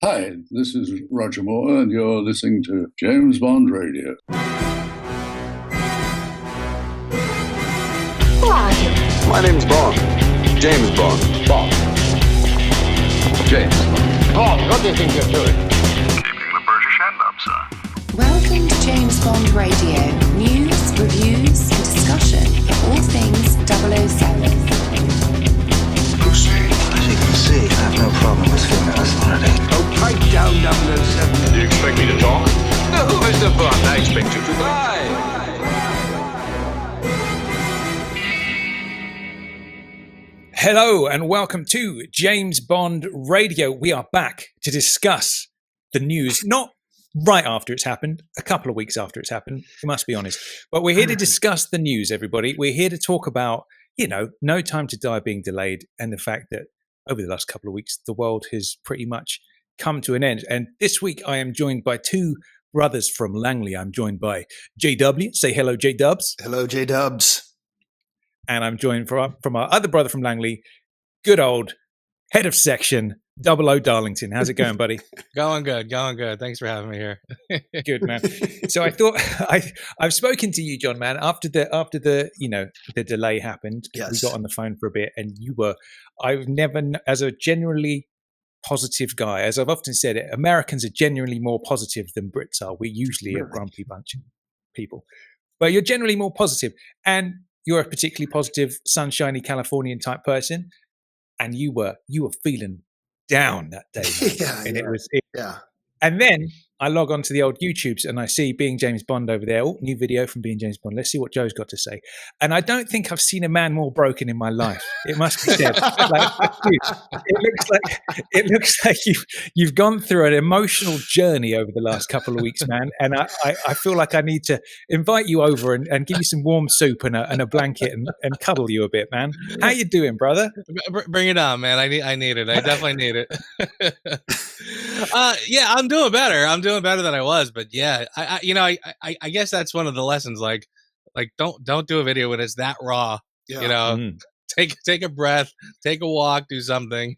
Hi, this is Roger Moore, and you're listening to James Bond Radio. My name's Bond. James Bond. Bond. James Bond. Bond, what do you think you're doing? Keeping the British end up, sir. Welcome to James Bond Radio. News, reviews, and discussion of all things 007. As you can see, I have no problem with female authority. Oh, pipe down, 007. Do you expect me to talk? No, Mr. Bond, I expect you to die. Hello and welcome to James Bond Radio. We are back to discuss the news, not right after it's happened, a couple of weeks after it's happened, we must be honest. But we're here to discuss the news, everybody. We're here to talk about, No Time to Die being delayed and the fact that over the last couple of weeks, the world has pretty much come to an end. And this week, I am joined by two brothers from Langley. I'm joined by JW. Say hello, J-Dubs. Hello, J-Dubs. And I'm joined from our other brother from Langley, good old head of section, 00 Darlington. How's it going, buddy? Going good. Thanks for having me here. Good, man. So I thought I've spoken to you, John, man, after the the delay happened. Yes. We got on the phone for a bit, and I've never, as a generally positive guy, as I've often said it, Americans are genuinely more positive than Brits are. We're usually a grumpy bunch of people, but you're generally more positive, and you're a particularly positive, sunshiny Californian type person, and you were feeling down that day. Yeah. And then I log on to the old YouTubes and I see Being James Bond over there. Oh, new video from Being James Bond. Let's see what Joe's got to say. And I don't think I've seen a man more broken in my life. It must be said. It looks like you've gone through an emotional journey over the last couple of weeks, man. And I feel like I need to invite you over and give you some warm soup and a blanket and cuddle you a bit, man. How you doing, brother? Bring it on, man. I need it. I definitely need it. Yeah, I'm doing better. I'm doing better than I was, but yeah, I guess that's one of the lessons. Like don't do a video when it's that raw. Yeah. Take a breath, take a walk, do something.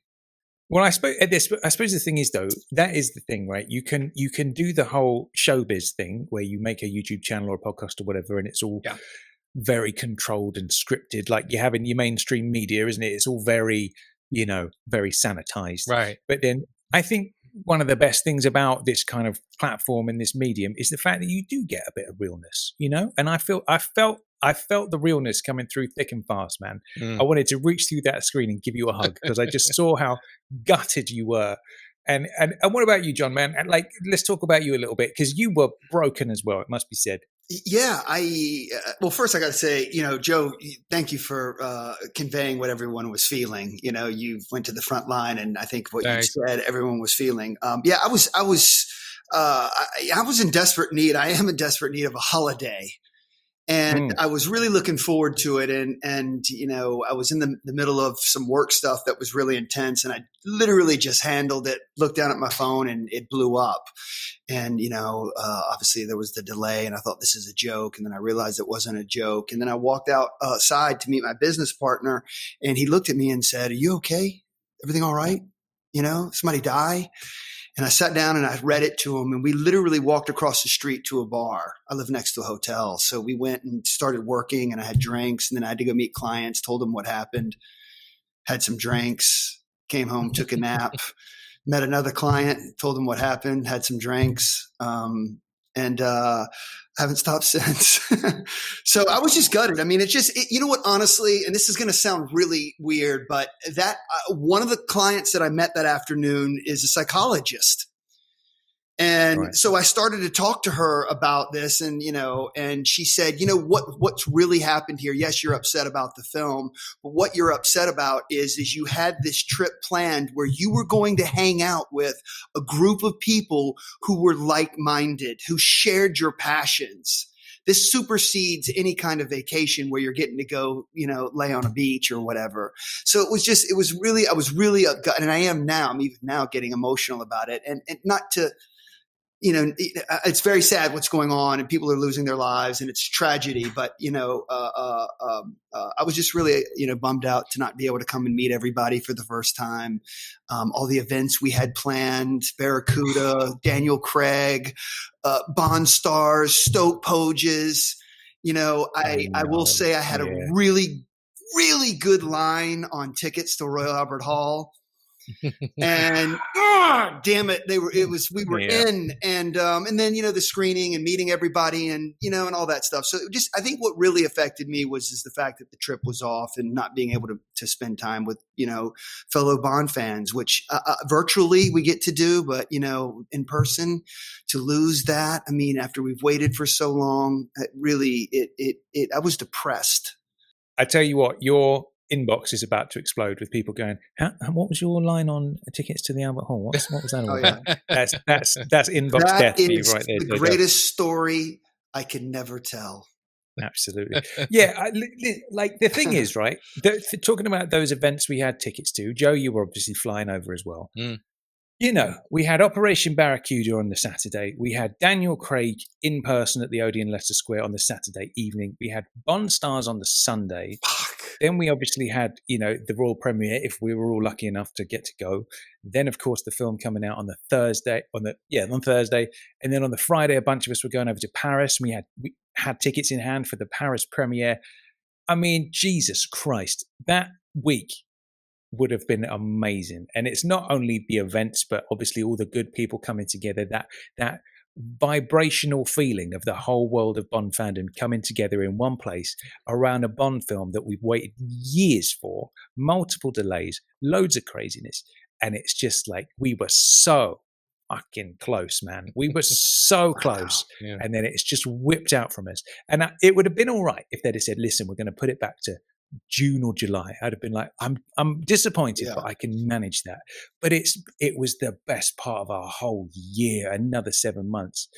Well, I suppose the thing is, though, that is the thing, right? You can do the whole showbiz thing where you make a YouTube channel or a podcast or whatever, and it's all very controlled and scripted, like you have in your mainstream media, isn't it? It's all very, very sanitized, Right? But then I think one of the best things about this kind of platform and this medium is the fact that you do get a bit of realness, and I felt the realness coming through thick and fast, man. I wanted to reach through that screen and give you a hug because I just saw how gutted you were. And what about you, John, man? And let's talk about you a little bit because you were broken as well. It must be said. Yeah, well, first I got to say, Joe, thank you for conveying what everyone was feeling. You went to the front line, and I think what you said, everyone was feeling. I was in desperate need. I am in desperate need of a holiday. And I was really looking forward to it. And I was in the middle of some work stuff that was really intense. And I literally just handled it, looked down at my phone, and it blew up. And, obviously there was the delay, and I thought this is a joke. And then I realized it wasn't a joke. And then I walked outside to meet my business partner, and he looked at me and said, "Are you okay? Everything all right? Somebody die?" And I sat down and I read it to him, and we literally walked across the street to a bar. I live next to a hotel. So we went and started working, and I had drinks, and then I had to go meet clients, told them what happened, had some drinks, came home, took a nap, met another client, told them what happened, had some drinks, and haven't stopped since. So I was just gutted. I mean, you know what, honestly, and this is going to sound really weird, but that one of the clients that I met that afternoon is a psychologist. And so I started to talk to her about this, and she said, what's really happened here? Yes, you're upset about the film, but what you're upset about is you had this trip planned where you were going to hang out with a group of people who were like-minded, who shared your passions. This supersedes any kind of vacation where you're getting to go, lay on a beach or whatever. So I was really, and I am now, I'm even now getting emotional about it, and not to it's very sad what's going on, and people are losing their lives, and it's tragedy. But I was just really bummed out to not be able to come and meet everybody for the first time. All the events we had planned, Barracuda, Daniel Craig, Bond stars, Stoke Poges. I will say I had a really, really good line on tickets to Royal Albert Hall. And damn it, we were in, and then the screening and meeting everybody, and and all that stuff. So I think what really affected me was the fact that the trip was off and not being able to spend time with fellow Bond fans, which virtually we get to do, but in person, to lose that, I mean, after we've waited for so long, I was depressed. I tell you what, your inbox is about to explode with people going, what was your line on tickets to the Albert Hall? What was that all about? That's inbox death for you right there. The greatest story I can never tell. Absolutely. Yeah. Like the thing is, right, talking about those events we had tickets to, Joe, you were obviously flying over as well. We had Operation Barracuda on the Saturday. We had Daniel Craig in person at the Odeon Leicester Square on the Saturday evening. We had Bond stars on the Sunday. Then we obviously had, the Royal Premiere, if we were all lucky enough to get to go. Then, of course, the film coming out on Thursday. On Thursday. And then on the Friday, a bunch of us were going over to Paris. We had tickets in hand for the Paris premiere. I mean, Jesus Christ, that week would have been amazing. And it's not only the events, but obviously all the good people coming together, that vibrational feeling of the whole world of Bond fandom coming together in one place around a Bond film that we've waited years for, multiple delays, loads of craziness. And it's just like, we were so fucking close, man. We were so close. Yeah. And then it's just whipped out from us. And it would have been all right if they'd have said, listen, we're going to put it back to June or July. I'd have been like, I'm disappointed, but I can manage that. But it was the best part of our whole year, another 7 months.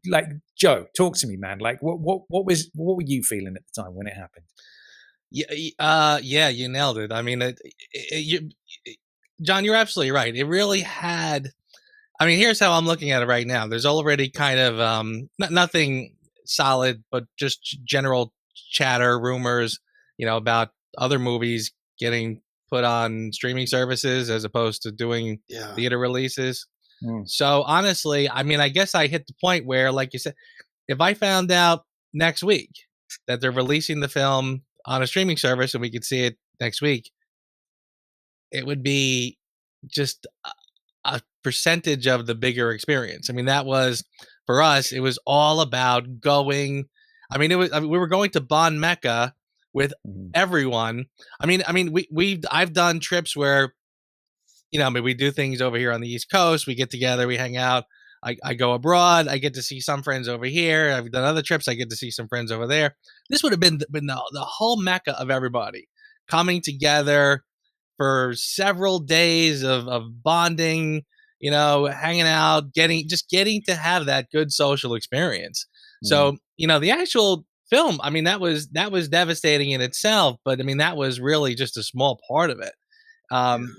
Like, Joe, talk to me, man. Like, what were you feeling at the time when it happened? Yeah, you nailed it. I mean, John, you're absolutely right. It really had. I mean, here's how I'm looking at it right now. There's already kind of nothing solid, but just general chatter, rumors, about other movies getting put on streaming services as opposed to doing theater releases. So honestly, I mean, I guess I hit the point where, like you said, if I found out next week that they're releasing the film on a streaming service and we could see it next week, it would be just a percentage of the bigger experience. I mean, that was, for us, it was all about going. I mean, we were going to Bond Mecca with everyone. I mean, I've done trips where, we do things over here on the East Coast. We get together, we hang out. I go abroad. I get to see some friends over here. I've done other trips. I get to see some friends over there. This would have been the whole Mecca of everybody coming together for several days of bonding, hanging out, getting to have that good social experience. So, the actual film, I mean, that was devastating in itself, but I mean, that was really just a small part of it. I mean,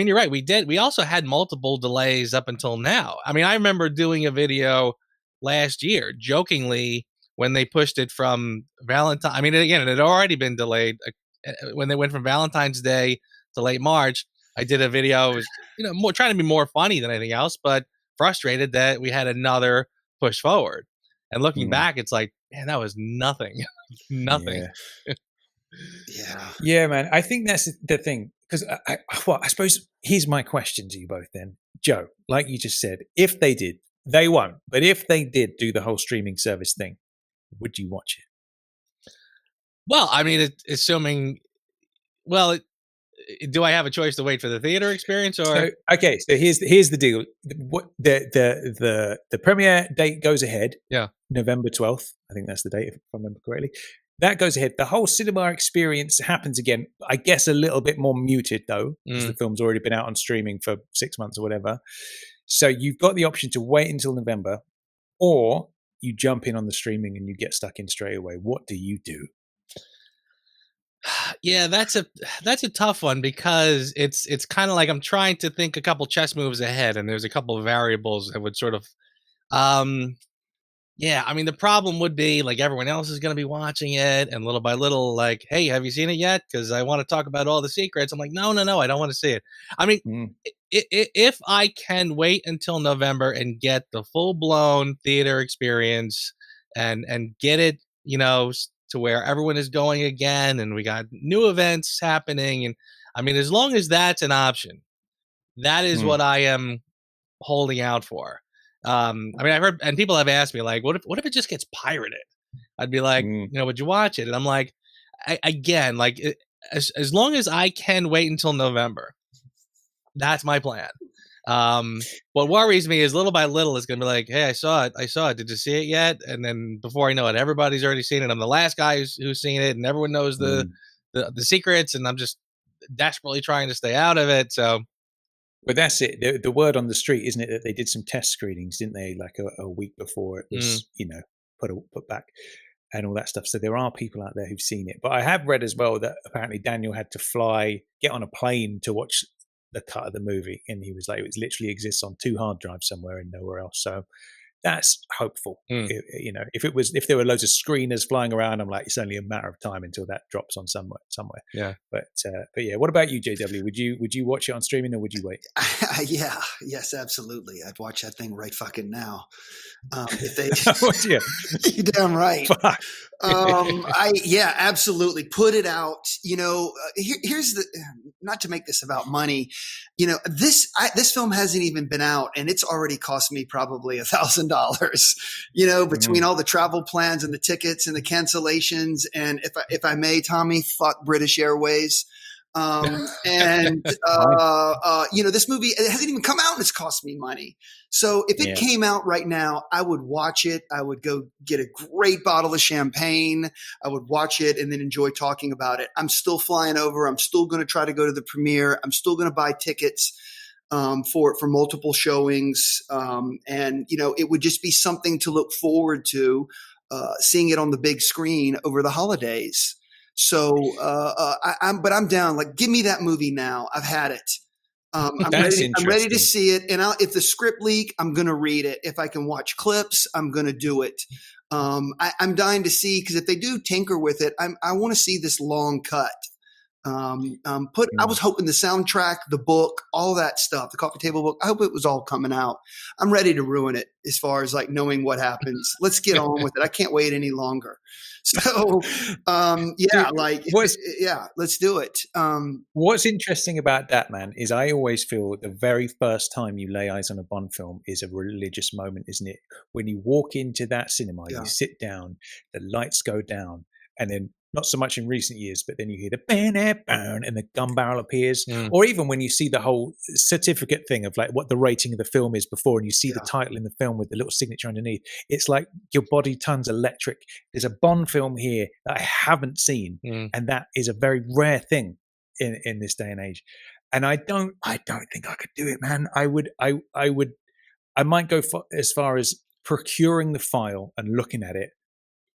you're right. We also had multiple delays up until now. I mean, I remember doing a video last year jokingly when they pushed it from Valentine. I mean, again, it had already been delayed when they went from Valentine's Day to late March. I did a video, was, more trying to be more funny than anything else, but frustrated that we had another push forward. And looking back, it's like, man, that was nothing. Nothing. Yeah, man. I think that's the thing. Because I suppose here's my question to you both then. Joe, like you just said, if they did, they won't, but if they did do the whole streaming service thing, would you watch it? Well, I mean, do I have a choice to wait for the theater experience, or? So here's the deal. What the premiere date goes ahead. Yeah, November 12th. I think that's the date, if I remember correctly. That goes ahead. The whole cinema experience happens again. I guess a little bit more muted though, because the film's already been out on streaming for 6 months or whatever. So you've got the option to wait until November, or you jump in on the streaming and you get stuck in straight away. What do you do? Yeah, that's a tough one because it's kind of like I'm trying to think a couple chess moves ahead, and there's a couple of variables that would sort of, yeah. I mean, the problem would be like everyone else is going to be watching it, and little by little, like, hey, have you seen it yet? Because I want to talk about all the secrets. I'm like, no, I don't want to see it. I mean, if I can wait until November and get the full blown theater experience and get it, to where everyone is going again and we got new events happening. And I mean, as long as that's an option, that is what I am holding out for. I mean, I've heard, and people have asked me like, what if it just gets pirated? I'd be like, would you watch it? And I'm like, again, like as long as I can wait until November, that's my plan. What worries me is little by little, it's going to be like, hey, I saw it. Did you see it yet? And then before I know it, everybody's already seen it. I'm the last guy who's seen it, and everyone knows the secrets, and I'm just desperately trying to stay out of it. So, but that's it. The word on the street, isn't it, that they did some test screenings, didn't they? Like a week before it was, put back and all that stuff. So there are people out there who've seen it. But I have read as well that apparently Daniel had to get on a plane to watch the cut of the movie, and he was like, it literally exists on 2 hard drives somewhere and nowhere else. So that's hopeful. If there were loads of screeners flying around, I'm like, it's only a matter of time until that drops on somewhere. Yeah. But yeah, what about you, JW? Would you watch it on streaming, or would you wait? Yes, absolutely. I'd watch that thing right fucking now. If they, you're damn right. Absolutely. Put it out. Here's the, not to make this about money. This film hasn't even been out, and it's already cost me probably $1,000. Between all the travel plans and the tickets and the cancellations, and if I may, Tommy, fuck British Airways. This movie, it hasn't even come out and it's cost me money. So if it came out right now, I would watch it. I would go get a great bottle of champagne. I would watch it and then enjoy talking about it. I'm still flying over. I'm still going to try to go to the premiere. I'm still going to buy tickets for multiple showings. It would just be something to look forward to, seeing it on the big screen over the holidays. So, I'm down. Like, give me that movie now. I've had it. I'm ready to see it. And if the script leak, I'm going to read it. If I can watch clips, I'm going to do it. I'm dying to see, because if they do tinker with it, I want to see this long cut. I was hoping the soundtrack, the book, all that stuff, the coffee table book, I hope it was all coming out. I'm ready to ruin it as far as like knowing what happens. Let's get on with it. I can't wait any longer. So, let's do it. What's interesting about that, man, is I always feel the very first time you lay eyes on a Bond film is a religious moment, isn't it? When you walk into that cinema, you sit down, the lights go down, and then not so much in recent years, but then you hear the burn and the gun barrel appears. Or even when you see the whole certificate thing of like what the rating of the film is before, and you see the title in the film with the little signature underneath, it's like your body turns electric. There's a Bond film here that I haven't seen, and that is a very rare thing in this day and age. And I don't think I could do it, man. I might go as far as procuring the file and looking at it,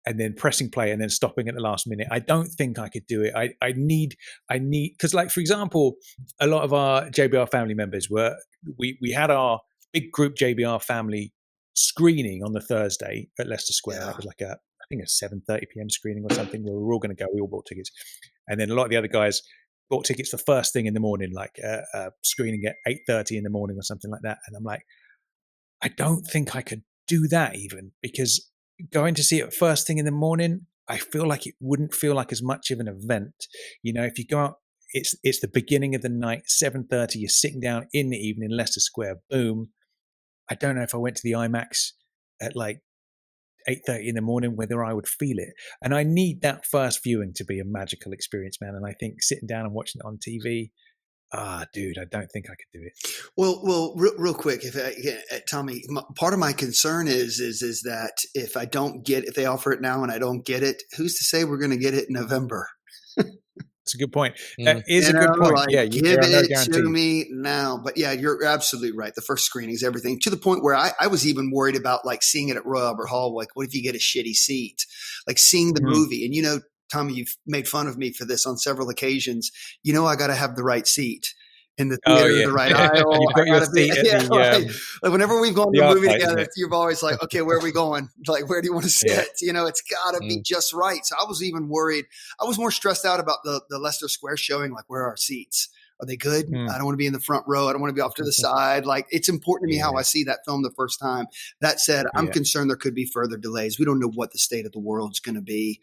and then pressing play and then stopping at the last minute. I don't think I could do it. I need, because like, for example, a lot of our JBR family members we had our big group JBR family screening on the Thursday at Leicester Square. That was like I think a 7:30 PM screening or something where we were all going to go. We all bought tickets. And then a lot of the other guys bought tickets for first thing in the morning, like screening at 8:30 in the morning or something like that. And I'm like, I don't think I could do that even, because going to see it first thing in the morning, I feel like it wouldn't feel like as much of an event. If you go out, it's the beginning of the night, 7:30, you're sitting down in the evening, Leicester Square, boom. I don't know if I went to the IMAX at like 8:30 in the morning, whether I would feel it. And I need that first viewing to be a magical experience, man. And I think sitting down and watching it on TV, dude, I don't think I could do it. Well, real quick, Tommy, part of my concern is that if they offer it now and I don't get it, who's to say we're going to get it in November? That's a good point. That is a good point. Like, give it to me now. But yeah, you're absolutely right. The first screening is everything, to the point where I was even worried about like seeing it at Royal Albert Hall. Like, what if you get a shitty seat? Like seeing the movie, and Tommy, you've made fun of me for this on several occasions. I got to have the right seat in the theater, the right aisle. You've got your seat at the, like whenever we've gone to a movie light, together, you're always like, okay, where are we going? Like, where do you want to sit? It's got to be just right. So I was even worried. I was more stressed out about the Leicester Square showing, like, where are our seats? Are they good? I don't want to be in the front row. I don't want to be off to the side. Like, it's important to me how I see that film the first time. That said, I'm concerned there could be further delays. We don't know what the state of the world's going to be,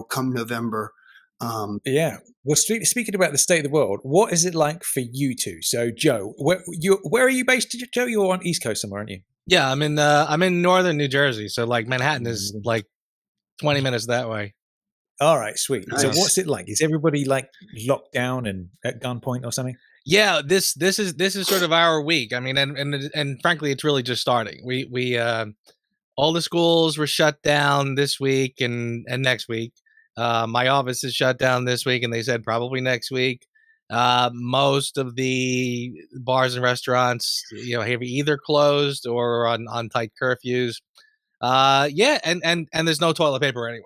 come November. Well, speaking about the state of the world, what is it like for you two? So, Joe, where are you based? Joe, you're on East Coast somewhere, aren't you? Yeah, I'm in northern New Jersey, so like Manhattan is like 20 minutes that way. All right, sweet. Nice. So, what's it like? Is everybody like locked down and at gunpoint or something? Yeah, this is sort of our week. I mean, and frankly, it's really just starting. We all the schools were shut down this week and next week. My office is shut down this week, and they said probably next week. Most of the bars and restaurants, have either closed or on tight curfews. And there's no toilet paper anywhere.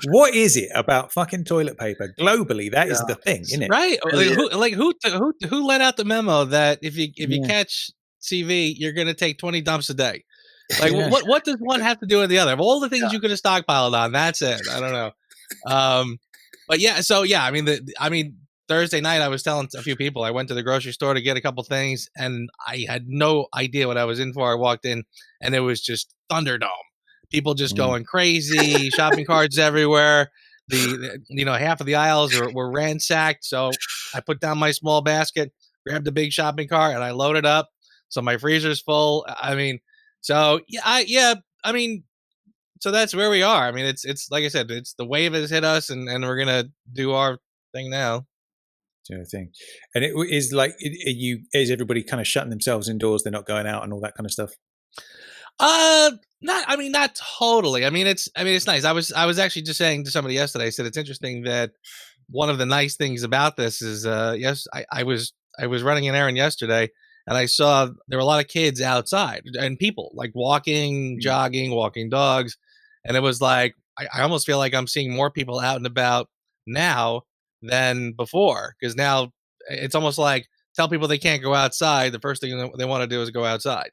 What is it about fucking toilet paper globally? That is the thing, isn't it? Right? Who let out the memo that if you catch CV, you're going to take 20 dumps a day? Like, what does one have to do with the other? Of all the things you could have stockpiled on, that's it. I don't know. But yeah, so yeah, I mean, Thursday night I was telling a few people I went to the grocery store to get a couple things, and I had no idea what I was in for. I walked in, and it was just Thunderdome. People just going crazy, shopping carts everywhere. Half of the aisles were ransacked. So I put down my small basket, grabbed the big shopping cart, and I loaded up. So my freezer's full. I mean, so so that's where we are. I mean, it's like I said, it's the wave has hit us, and we're gonna do our thing now. Thing, and it is like, is everybody kind of shutting themselves indoors? They're not going out and all that kind of stuff. Not totally. I mean, it's nice. I was actually just saying to somebody yesterday, I said, it's interesting that one of the nice things about this is, I was running an errand yesterday, and I saw there were a lot of kids outside and people like walking, jogging, walking dogs. And it was like, I almost feel like I'm seeing more people out and about now than before. Cause now it's almost like tell people they can't go outside. The first thing they want to do is go outside.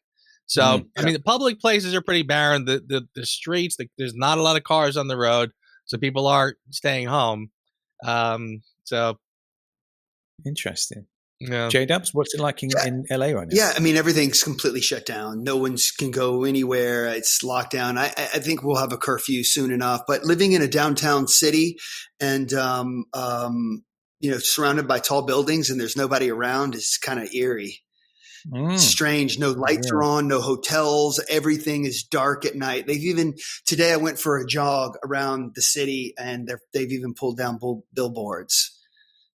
So, I mean, the public places are pretty barren. The streets, there's not a lot of cars on the road. So people are staying home. So interesting. Yeah. J-Dubs, what's it like in LA right now? Yeah, I mean, everything's completely shut down. No one can go anywhere. It's locked down. I think we'll have a curfew soon enough. But living in a downtown city and, surrounded by tall buildings and there's nobody around is kind of eerie. It's strange. No lights are on, no hotels. Everything is dark at night. Today I went for a jog around the city and they've even pulled down billboards.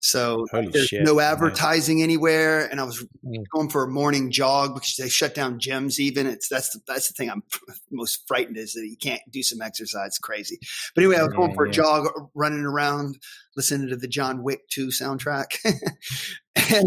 So there's no advertising anywhere. And I was going for a morning jog because they shut down gyms even. That's the thing I'm most frightened is that you can't do some exercise. It's crazy. But anyway, I was going for a jog, running around, listening to the John Wick 2 soundtrack. And,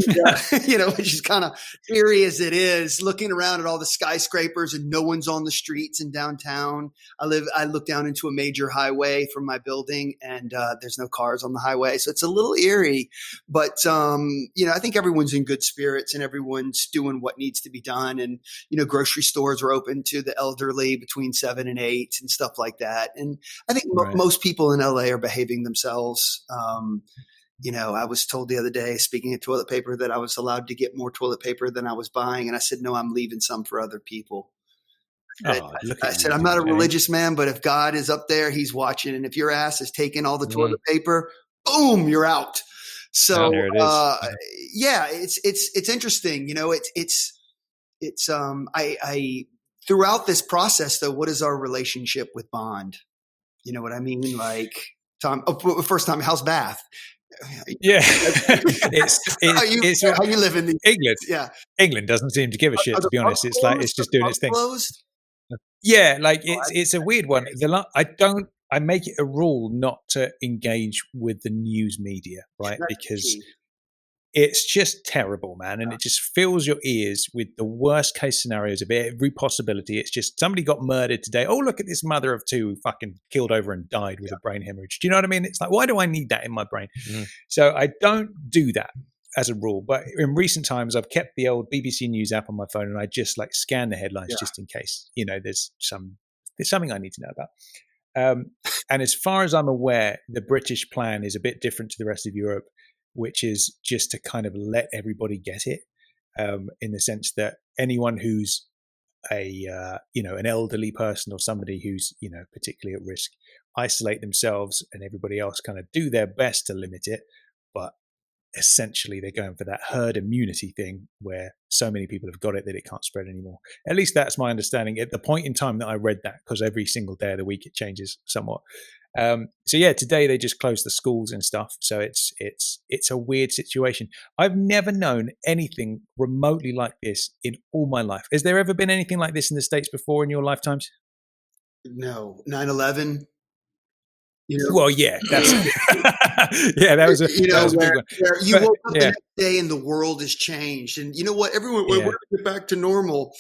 which is kind of eerie as it is, looking around at all the skyscrapers and no one's on the streets in downtown. I look down into a major highway from my building and there's no cars on the highway. So it's a little eerie, but, I think everyone's in good spirits and everyone's doing what needs to be done. And, grocery stores are open to the elderly between 7 and 8 and stuff like that. And I think most people in LA are behaving themselves. I was told the other day, speaking of toilet paper, that I was allowed to get more toilet paper than I was buying. And I said, no, I'm leaving some for other people. I said, I'm not a religious man, but if God is up there, he's watching. And if your ass is taking all the toilet paper, boom, you're out. So, it's interesting. I throughout this process though, what is our relationship with Bond? You know what I mean? Like Tom, first time, how's Bath? Yeah, it's how you live in England. Yeah, England doesn't seem to give a shit. To be honest, it's like it's just doing its thing. Closed? Yeah, like it's a weird one. I make it a rule not to engage with the news media, right? Because it's just terrible, man. And it just fills your ears with the worst case scenarios of every possibility. It's just somebody got murdered today. Oh, look at this mother of two who fucking killed over and died with a brain hemorrhage. Do you know what I mean? It's like, why do I need that in my brain? So I don't do that as a rule. But in recent times, I've kept the old BBC News app on my phone, and I just like scan the headlines just in case, there's something I need to know about. And as far as I'm aware, the British plan is a bit different to the rest of Europe, which is just to kind of let everybody get it, in the sense that anyone who's an elderly person or somebody who's, particularly at risk, isolate themselves, and everybody else kind of do their best to limit it. But essentially they're going for that herd immunity thing where so many people have got it that it can't spread anymore. At least that's my understanding at the point in time that I read that, because every single day of the week it changes somewhat. Today they just closed the schools and stuff. So it's a weird situation. I've never known anything remotely like this in all my life. Has there ever been anything like this in the States before in your lifetimes? No. 9/11. Well, yeah, that's that was a big one. Where you woke up the next day and the world has changed, and you know what? Everyone, we're going to get back to normal.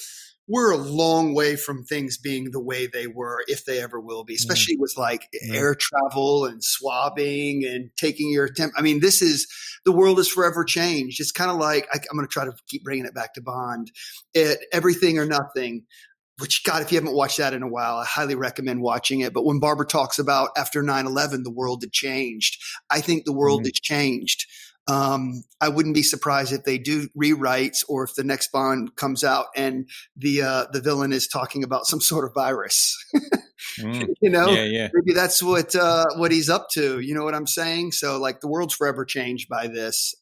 We're a long way from things being the way they were, if they ever will be, especially with like air travel and swabbing and taking your temp. I mean, the world is forever changed. It's kind of like, I'm going to try to keep bringing it back to Bond. Everything or Nothing. Which, God, if you haven't watched that in a while, I highly recommend watching it. But when Barbara talks about after 9/11, the world had changed, I think the world has changed. I wouldn't be surprised if they do rewrites, or if the next Bond comes out and the villain is talking about some sort of virus. Maybe that's what he's up to. You know what I'm saying? So like the world's forever changed by this.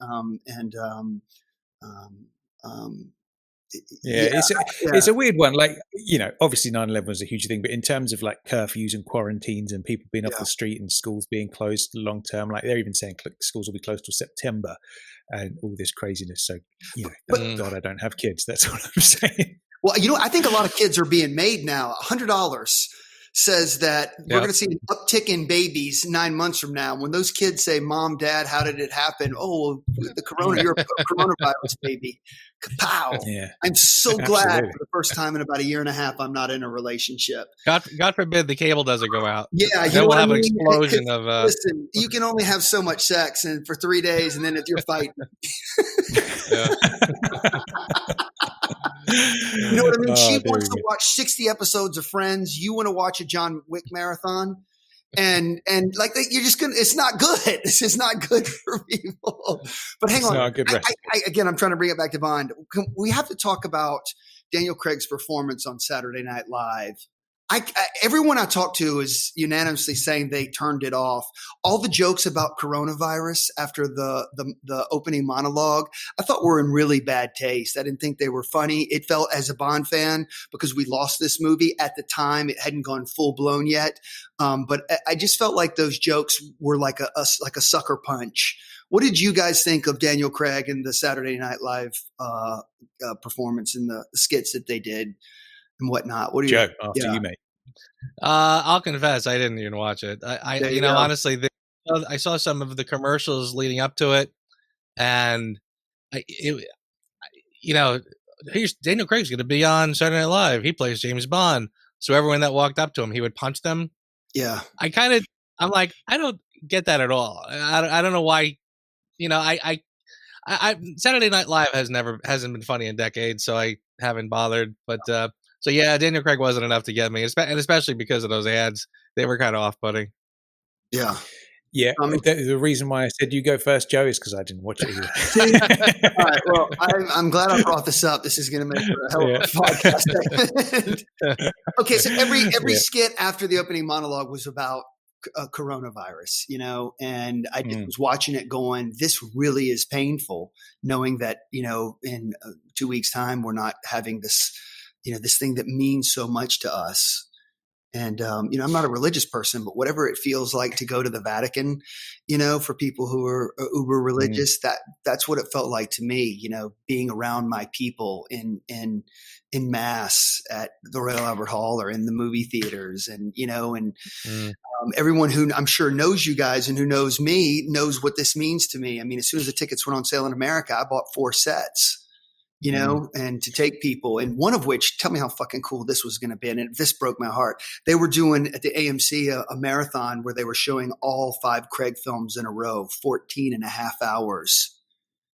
It's a weird one. Like, obviously 9/11 was a huge thing, but in terms of like curfews and quarantines and people being off the street and schools being closed long term, like they're even saying schools will be closed till September and all this craziness. So, thank God I don't have kids. That's what I'm saying. Well, I think a lot of kids are being made now. $100 says that we're going to see an uptick in babies 9 months from now. When those kids say, "Mom, Dad, how did it happen?" "Oh, you're a coronavirus baby." Kapow. Yeah. I'm so glad for the first time in about a year and a half, I'm not in a relationship. God forbid the cable doesn't go out. Yeah. Then we'll have an explosion of. Listen, you can only have so much sex and for 3 days, and then if you're fighting. You know what I mean? She wants to watch 60 episodes of Friends. You want to watch a John Wick marathon. And like you're just gonna. It's not good. This is not good for people. But hang on. Again, I'm trying to bring it back to Bond. We have to talk about Daniel Craig's performance on Saturday Night Live. Everyone I talked to is unanimously saying they turned it off. All the jokes about coronavirus after the opening monologue, I thought were in really bad taste. I didn't think they were funny. It felt, as a Bond fan, because we lost this movie at the time, it hadn't gone full blown yet. But I just felt like those jokes were like a sucker punch. What did you guys think of Daniel Craig and the Saturday Night Live performance and the skits that they did and whatnot? What do you? Joe, after you, mate. I'll confess, I didn't even watch it. Honestly, I saw some of the commercials leading up to it, and here's Daniel Craig's going to be on Saturday Night Live. He plays James Bond, so everyone that walked up to him, he would punch them. Yeah, I'm like, I don't get that at all. I don't know why. Saturday Night Live hasn't been funny in decades, so I haven't bothered. But so yeah, Daniel Craig wasn't enough to get me, and especially because of those ads, they were kind of off-putting. Yeah. Yeah, the reason why I said you go first, Joe, is because I didn't watch it either. All right, well, I'm glad I brought this up. This is going to make for a hell of a podcast. Okay, so every skit after the opening monologue was about coronavirus, and I just was watching it going, this really is painful, knowing that, in 2 weeks' time, we're not having this, this thing that means so much to us. And, I'm not a religious person, but whatever it feels like to go to the Vatican, for people who are uber religious, that's what it felt like to me, being around my people in mass at the Royal Albert Hall or in the movie theaters and everyone who I'm sure knows you guys and who knows me knows what this means to me. I mean, as soon as the tickets went on sale in America, I bought 4 sets. And to take people, and one of which, tell me how fucking cool this was going to be. And this broke my heart. They were doing at the AMC a marathon where they were showing all 5 Craig films in a row, 14 and a half hours.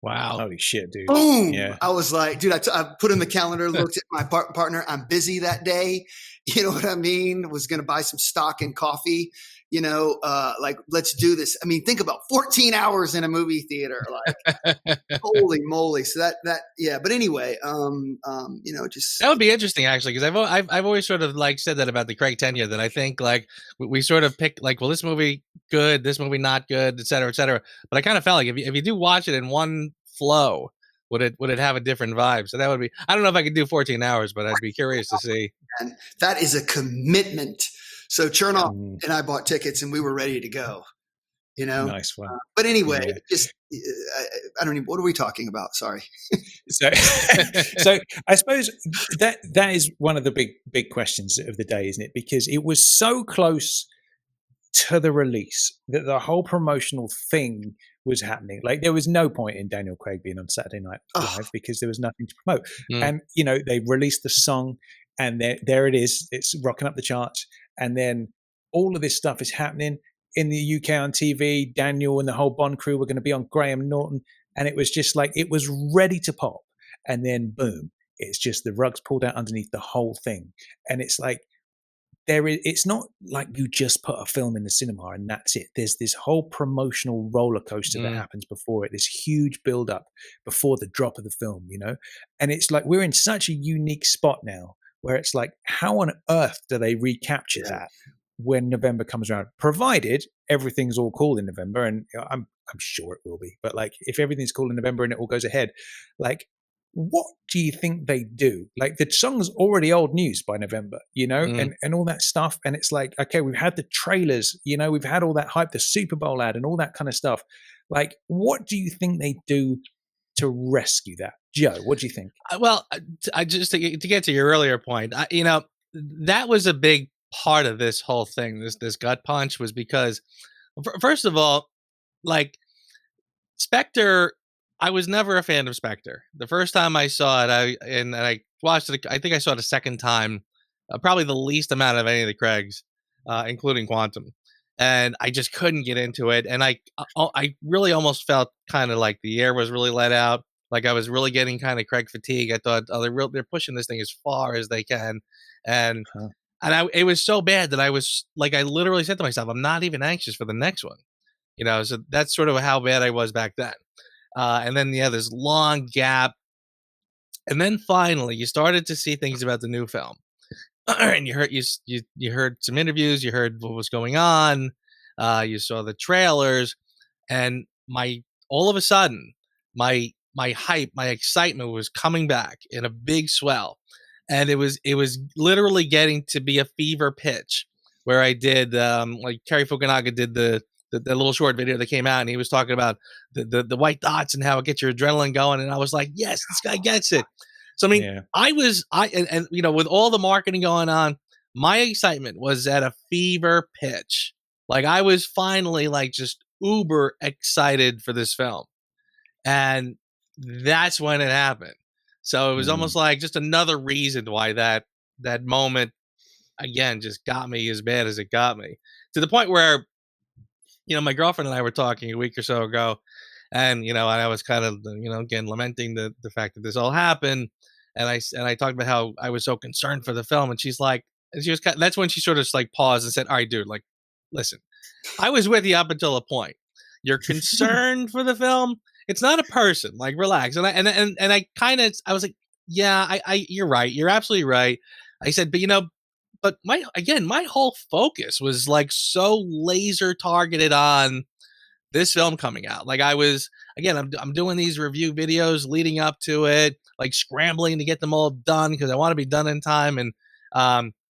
Wow. Holy shit, dude. Boom. Yeah. I was like, dude, I put in the calendar, looked at my partner. I'm busy that day. You know what I mean? Was going to buy some stock and coffee. Let's do this. I mean, think about 14 hours in a movie theater, like holy moly. So that, yeah. But anyway, just that would be interesting actually. Cause I've always sort of like said that about the Craig tenure, that I think like we sort of pick like, well, this movie good, this movie not good, et cetera, et cetera. But I kind of felt like if you do watch it in one flow, would it have a different vibe? So that would be, I don't know if I could do 14 hours, but I'd be curious to see. And that is a commitment. So Chernoff and I bought tickets and we were ready to go, Nice one. But anyway, just, I don't even, what are we talking about? Sorry. So I suppose that is one of the big questions of the day, isn't it? Because it was so close to the release that the whole promotional thing was happening. Like there was no point in Daniel Craig being on Saturday Night Live because there was nothing to promote. And, they released the song and there it is. It's rocking up the charts. And then all of this stuff is happening in the UK on TV. Daniel and the whole Bond crew were going to be on Graham Norton. And it was just like, it was ready to pop. And then boom, it's just the rug's pulled out underneath the whole thing. And it's like, it's not like you just put a film in the cinema and that's it. There's this whole promotional roller coaster that happens before it, this huge build up before the drop of the film, and it's like, we're in such a unique spot now where it's like, how on earth do they recapture that when November comes around, provided everything's all cool in November? And I'm sure it will be, but like, if everything's cool in November and it all goes ahead, like, what do you think they do? Like the song's already old news by November, and all that stuff. And it's like, okay, we've had the trailers, we've had all that hype, the Super Bowl ad and all that kind of stuff. Like, what do you think they do to rescue that? Joe, what do you think? Well, I just to get to your earlier point, that was a big part of this whole thing. This gut punch was because, first of all, like Spectre, I was never a fan of Spectre. The first time I saw it, I watched it. I think I saw it a second time, probably the least amount of any of the Craigs, including Quantum, and I just couldn't get into it. And I really almost felt kind of like the air was really let out. Like I was really getting kind of Craig fatigue. I thought, they're pushing this thing as far as they can, and it was so bad that I was like, I literally said to myself, I'm not even anxious for the next one, So that's sort of how bad I was back then. And then, this long gap. And then finally, you started to see things about the new film. And you heard some interviews. You heard what was going on. You saw the trailers. And all of a sudden, my hype, my excitement was coming back in a big swell. And it was literally getting to be a fever pitch where I did, like Cary Fukunaga did the little short video that came out, and he was talking about the white dots and how it gets your adrenaline going. And I was like, yes, this guy gets it. So, I mean, with all the marketing going on, my excitement was at a fever pitch. Like I was finally like just uber excited for this film. And that's when it happened. So it was almost like just another reason why that moment, again, just got me as bad as it got me, to the point where, my girlfriend and I were talking a week or so ago, and, I was kind of, again, lamenting the fact that this all happened. And I talked about how I was so concerned for the film. And she's like, that's when she sort of like paused and said, all right, dude, like, listen, I was with you up until a point. You're concerned for the film. It's not a person, like, relax. And I was like, yeah, you're right. You're absolutely right. I said, but my whole focus was like so laser targeted on this film coming out. Like I was, again, I'm doing these review videos leading up to it, like scrambling to get them all done because I want to be done in time. And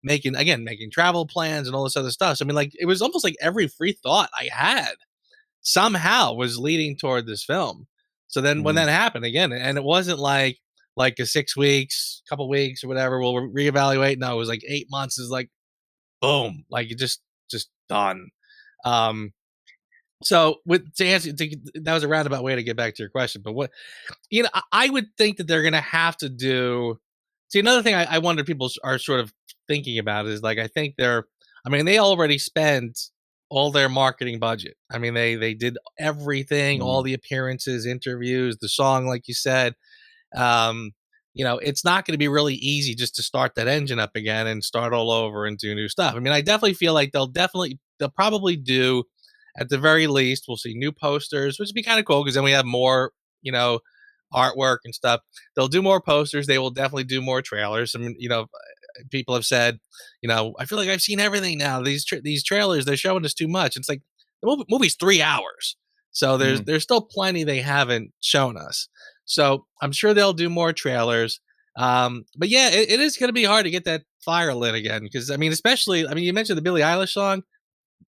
making travel plans and all this other stuff. So, I mean, like, it was almost like every free thought I had somehow was leading toward this film. So then when that happened again, and it wasn't like a 6 weeks, couple weeks or whatever, we'll reevaluate. No, it was like 8 months. Is like, boom, like it just done. So that was a roundabout way to get back to your question. But what, I would think that they're going to have to do. See, another thing I wonder people are sort of thinking about is like, I think they already spent all their marketing budget. I mean, they did everything, all the appearances, interviews, the song, like you said. It's not going to be really easy just to start that engine up again and start all over and do new stuff. I mean, I definitely feel like they'll probably do, at the very least, we'll see new posters, which would be kind of cool because then we have more, artwork and stuff. They'll do more posters. They will definitely do more trailers. I mean, people have said, I feel like I've seen everything now. These trailers, they're showing us too much. It's like the movie's 3 hours. So there's still plenty they haven't shown us. So I'm sure they'll do more trailers. But yeah, it is going to be hard to get that fire lit again. Because, I mean, you mentioned the Billie Eilish song.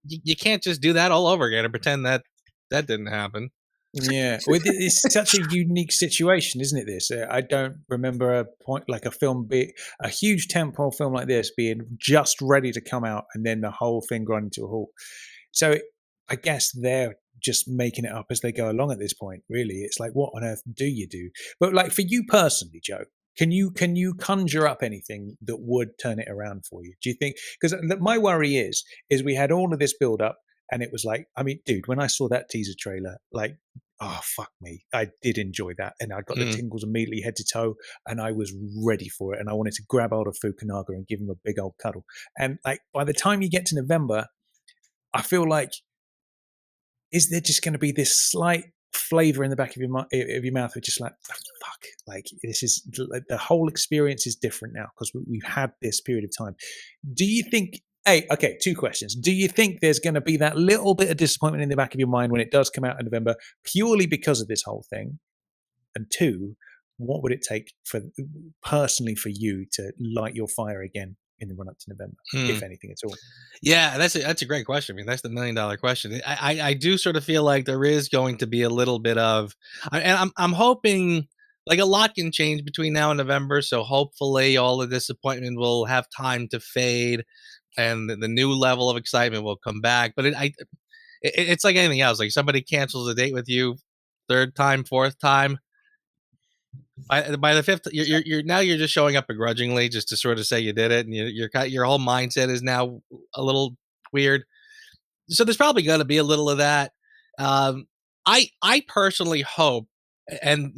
You can't just do that all over again and pretend that didn't happen. Yeah, it's such a unique situation, isn't it? This I don't remember a point like a huge tentpole film like this being just ready to come out and then the whole thing grinding to a halt. So I guess they're just making it up as they go along at this point. Really, it's like, what on earth do you do? But like for you personally, Joe, can you conjure up anything that would turn it around for you? Do you think? Because my worry is we had all of this build up. And it was like, I mean, dude, when I saw that teaser trailer, like, oh, fuck me. I did enjoy that. And I got the tingles immediately head to toe. And I was ready for it. And I wanted to grab hold of Fukunaga and give him a big old cuddle. And like, by the time you get to November, I feel like, is there just going to be this slight flavor in the back of your mouth of just like, oh, fuck, like this is the whole experience is different now because we've had this period of time. Do you think? Hey, okay, 2 questions. Do you think there's going to be that little bit of disappointment in the back of your mind when it does come out in November purely because of this whole thing? And 2, what would it take personally for you to light your fire again in the run up to November, if anything at all? Yeah, that's a great question. I mean, that's the $1 million question. I do sort of feel like there is going to be a little bit of, and I'm hoping like a lot can change between now and November. So hopefully all the disappointment will have time to fade. And the new level of excitement will come back. But it's like anything else. Like somebody cancels a date with you 3rd time, 4th time. By the 5th, you're just showing up begrudgingly just to sort of say you did it, and your whole mindset is now a little weird. So there's probably going to be a little of that. I personally hope, and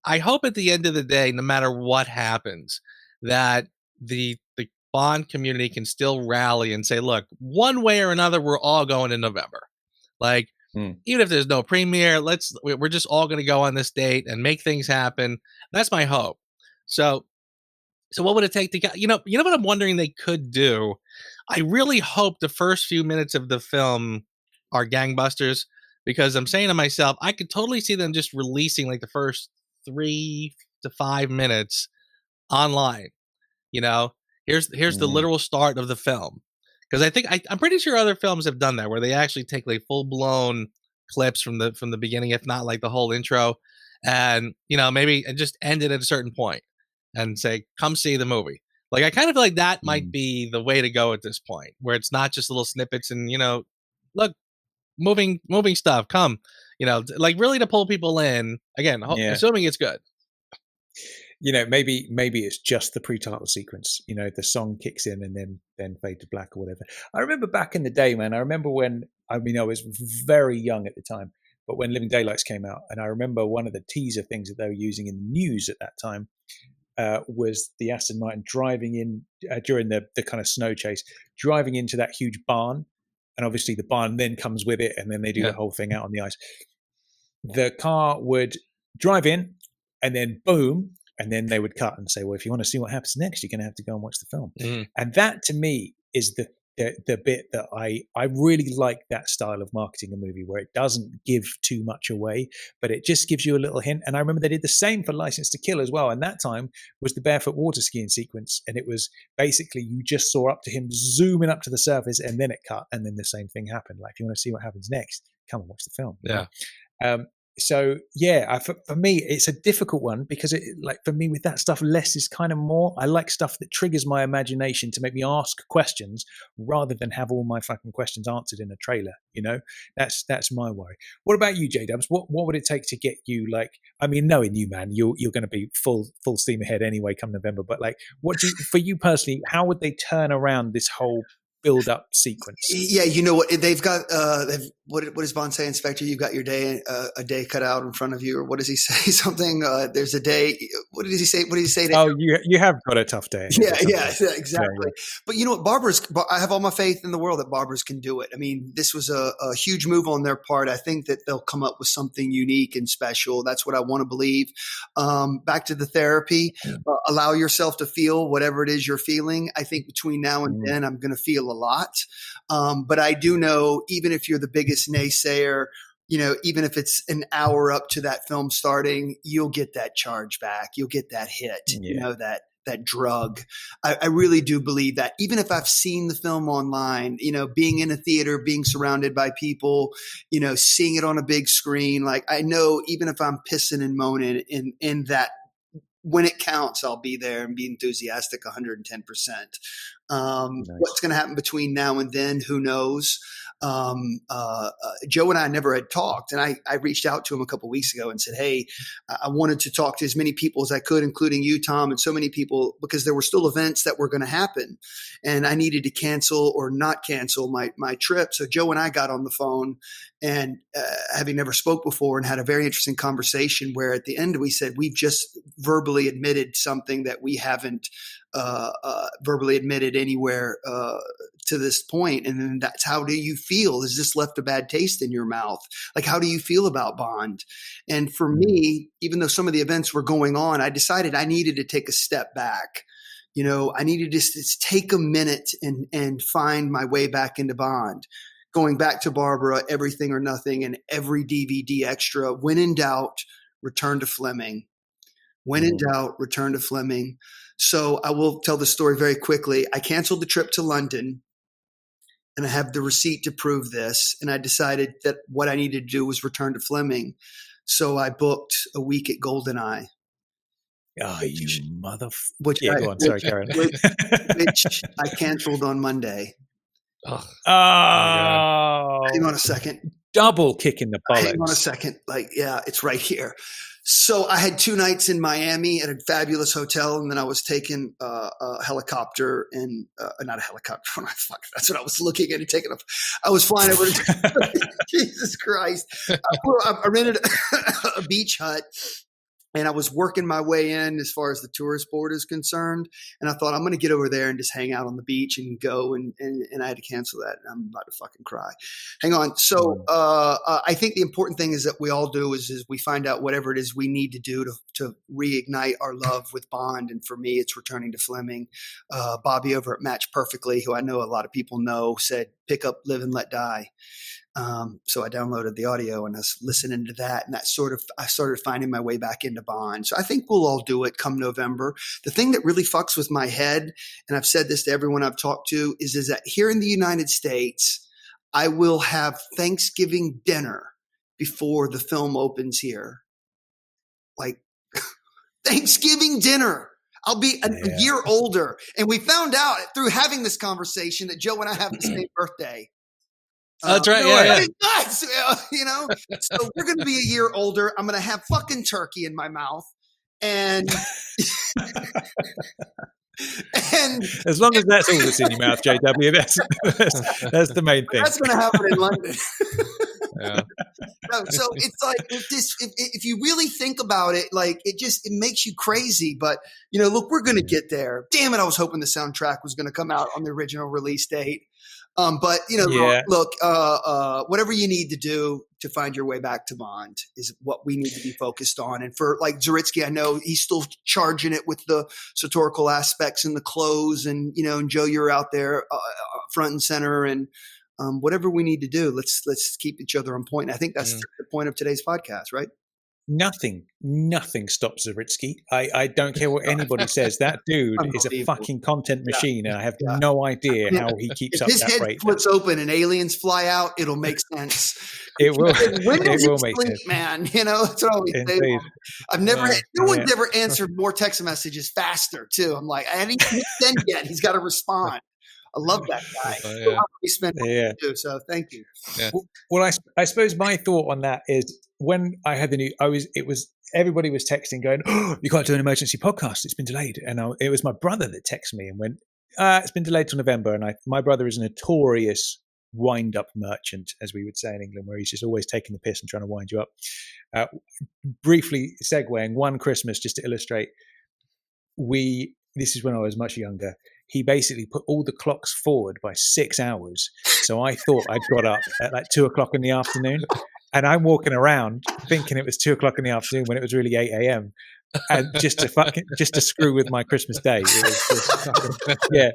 I hope at the end of the day, no matter what happens, that the Bond community can still rally and say, look, one way or another, we're all going in November. Like, even if there's no premiere, we're just all going to go on this date and make things happen. That's my hope. So what would it take to get, you know what I'm wondering they could do? I really hope the first few minutes of the film are gangbusters, because I'm saying to myself, I could totally see them just releasing like the first 3 to 5 minutes online. Here's the literal start of the film, because I'm pretty sure other films have done that, where they actually take like full blown clips from the beginning, if not like the whole intro, and maybe just end it at a certain point and say, come see the movie. Like I kind of feel like that might be the way to go at this point, where it's not just little snippets and look, moving stuff, come, like really to pull people in again, assuming it's good. Maybe it's just the pre-title sequence. The song kicks in and then fade to black or whatever. I remember back in the day, man. I remember when I was very young at the time, but when Living Daylights came out, and I remember one of the teaser things that they were using in the news at that time was the Aston Martin driving in during the kind of snow chase, driving into that huge barn, and obviously the barn then comes with it, and then they do the whole thing out on the ice. The car would drive in, and then boom. And then they would cut and say, well, if you want to see what happens next, you're going to have to go and watch the film. And that to me is the bit that I really like that style of marketing a movie where it doesn't give too much away, but it just gives you a little hint. And I remember they did the same for License to Kill as well. And that time was the barefoot water skiing sequence. And it was basically you just saw up to him zooming up to the surface and then it cut. And then the same thing happened. Like, if you want to see what happens next, come and watch the film. Yeah. So yeah, for me, it's a difficult one because for me with that stuff, less is kind of more. I like stuff that triggers my imagination to make me ask questions rather than have all my fucking questions answered in a trailer. That's my worry. What about you, J-Dubs? What would it take to get you knowing you, man, you're going to be full steam ahead anyway come November. But for you personally, how would they turn around this whole build up sequence? Yeah, you know what they've got. What does Bond say, Inspector? You've got your day, a day cut out in front of you, or what does he say? Something. There's a day. What did he say? What did he say? You have got a tough day. Yeah, exactly. Yeah. But you know what, I have all my faith in the world that barbers can do it. I mean, this was a huge move on their part. I think that they'll come up with something unique and special. That's what I want to believe. Back to the therapy. Allow yourself to feel whatever it is you're feeling. I think between now and then, I'm going to feel a lot. But I do know, even if you're the biggest naysayer, even if it's an hour up to that film starting, you'll get that charge back. You'll get that hit, that drug. I really do believe that. Even if I've seen the film online, being in a theater, being surrounded by people, seeing it on a big screen, like I know even if I'm pissing and moaning in that, when it counts, I'll be there and be enthusiastic 110%. Nice. What's going to happen between now and then? Who knows? Joe and I never had talked, and I reached out to him a couple of weeks ago and said, hey, I wanted to talk to as many people as I could, including you, Tom, and so many people, because there were still events that were going to happen, and I needed to cancel or not cancel my trip. So Joe and I got on the phone, and having never spoke before, and had a very interesting conversation where at the end we said, we've just verbally admitted something that we haven't verbally admitted anywhere to this point. And then that's, how do you feel? Has this left a bad taste in your mouth? Like, how do you feel about Bond? And for me, even though some of the events were going on, I decided I needed to take a step back. I needed to just take a minute and find my way back into Bond. Going back to Barbara, Everything or Nothing, and every DVD extra. When in doubt, return to Fleming. When in doubt, return to Fleming. So I will tell the story very quickly. I canceled the trip to London, and I have the receipt to prove this. And I decided that what I needed to do was return to Fleming. So I booked a week at GoldenEye. Oh, you Go on. Sorry, Karen. which I canceled on Monday. Oh. Hang on a second. Double kick in the bollocks. Hang on a second. It's right here. So I had 2 nights in Miami at a fabulous hotel, and then I was taking a helicopter and not a helicopter. That's what I was looking at and taking off. I was flying over to Jesus Christ. I rented a beach hut, and I was working my way in as far as the tourist board is concerned. And I thought, I'm going to get over there and just hang out on the beach and go. And I had to cancel that. I'm about to fucking cry. Hang on. So I think the important thing is that we all do is we find out whatever it is we need to do to reignite our love with Bond. And for me, it's returning to Fleming. Bobby over at Match Perfectly, who I know a lot of people know, said, pick up, live and let die. So I downloaded the audio and I was listening to that, and I started finding my way back into Bond. So I think we'll all do it come November. The thing that really fucks with my head, and I've said this to everyone I've talked to, is that here in the United States, I will have Thanksgiving dinner before the film opens here. Like Thanksgiving dinner. I'll be a year older. And we found out through having this conversation that Joe and I have the same birthday. That's right. Yeah. Nuts, So we're going to be a year older. I'm going to have fucking turkey in my mouth, and as long as that's all that's in your mouth, JW, that's the main thing. That's going to happen in London. Yeah. So it's like if you really think about it, like it makes you crazy. But look, we're going to get there. Damn it! I was hoping the soundtrack was going to come out on the original release date. But look, whatever you need to do to find your way back to Bond is what we need to be focused on. And for like Zaritsky, I know he's still charging it with the satirical aspects and the clothes, and and Joe, you're out there front and center, and whatever we need to do, let's keep each other on point. And I think that's the point of today's podcast, right? Nothing stops Zaritsky. I don't care what anybody says. That dude is a fucking content machine, and I have no idea how he keeps up his that head rate. splits open and aliens fly out, it'll make sense. It will. When It does will he make sleep, sense. man? That's what I always say. Indeed. I've never had, no one's ever answered more text messages faster too. I'm like, I haven't even sent yet. He's got to respond. I love that guy. We spend too, so thank you. Yeah. Well, I suppose my thought on that is when I had the news, everybody was texting going, "Oh, you can't do an emergency podcast. It's been delayed." And it was my brother that texted me and went, "It's been delayed till November." And my brother is a notorious wind-up merchant, as we would say in England, where he's just always taking the piss and trying to wind you up. Briefly segueing, one Christmas, just to illustrate, this is when I was much younger, he basically put all the clocks forward by 6 hours. So I thought I'd got up at like 2:00 in the afternoon, and I'm walking around thinking it was 2:00 in the afternoon when it was really 8 a.m. And just to screw with my Christmas day. It was just fucking, yeah.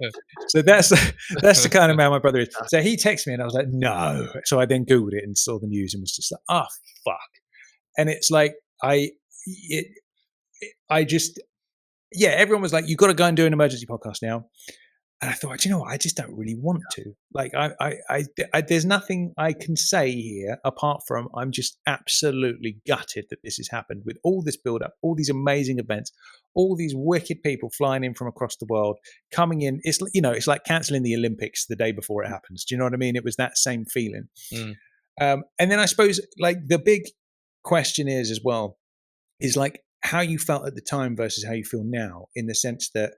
So that's the kind of man my brother is. So he texted me and I was like, no. So I then Googled it and saw the news and was just like, oh, fuck. And it's like, everyone was like, you've got to go and do an emergency podcast now. And I thought, you know what? I just don't really want to. Like, there's nothing I can say here apart from I'm just absolutely gutted that this has happened with all this build-up, all these amazing events, all these wicked people flying in from across the world, coming in. It's like cancelling the Olympics the day before it happens. Do you know what I mean? It was that same feeling. And then I suppose like the big question is as well is like how you felt at the time versus how you feel now, in the sense that,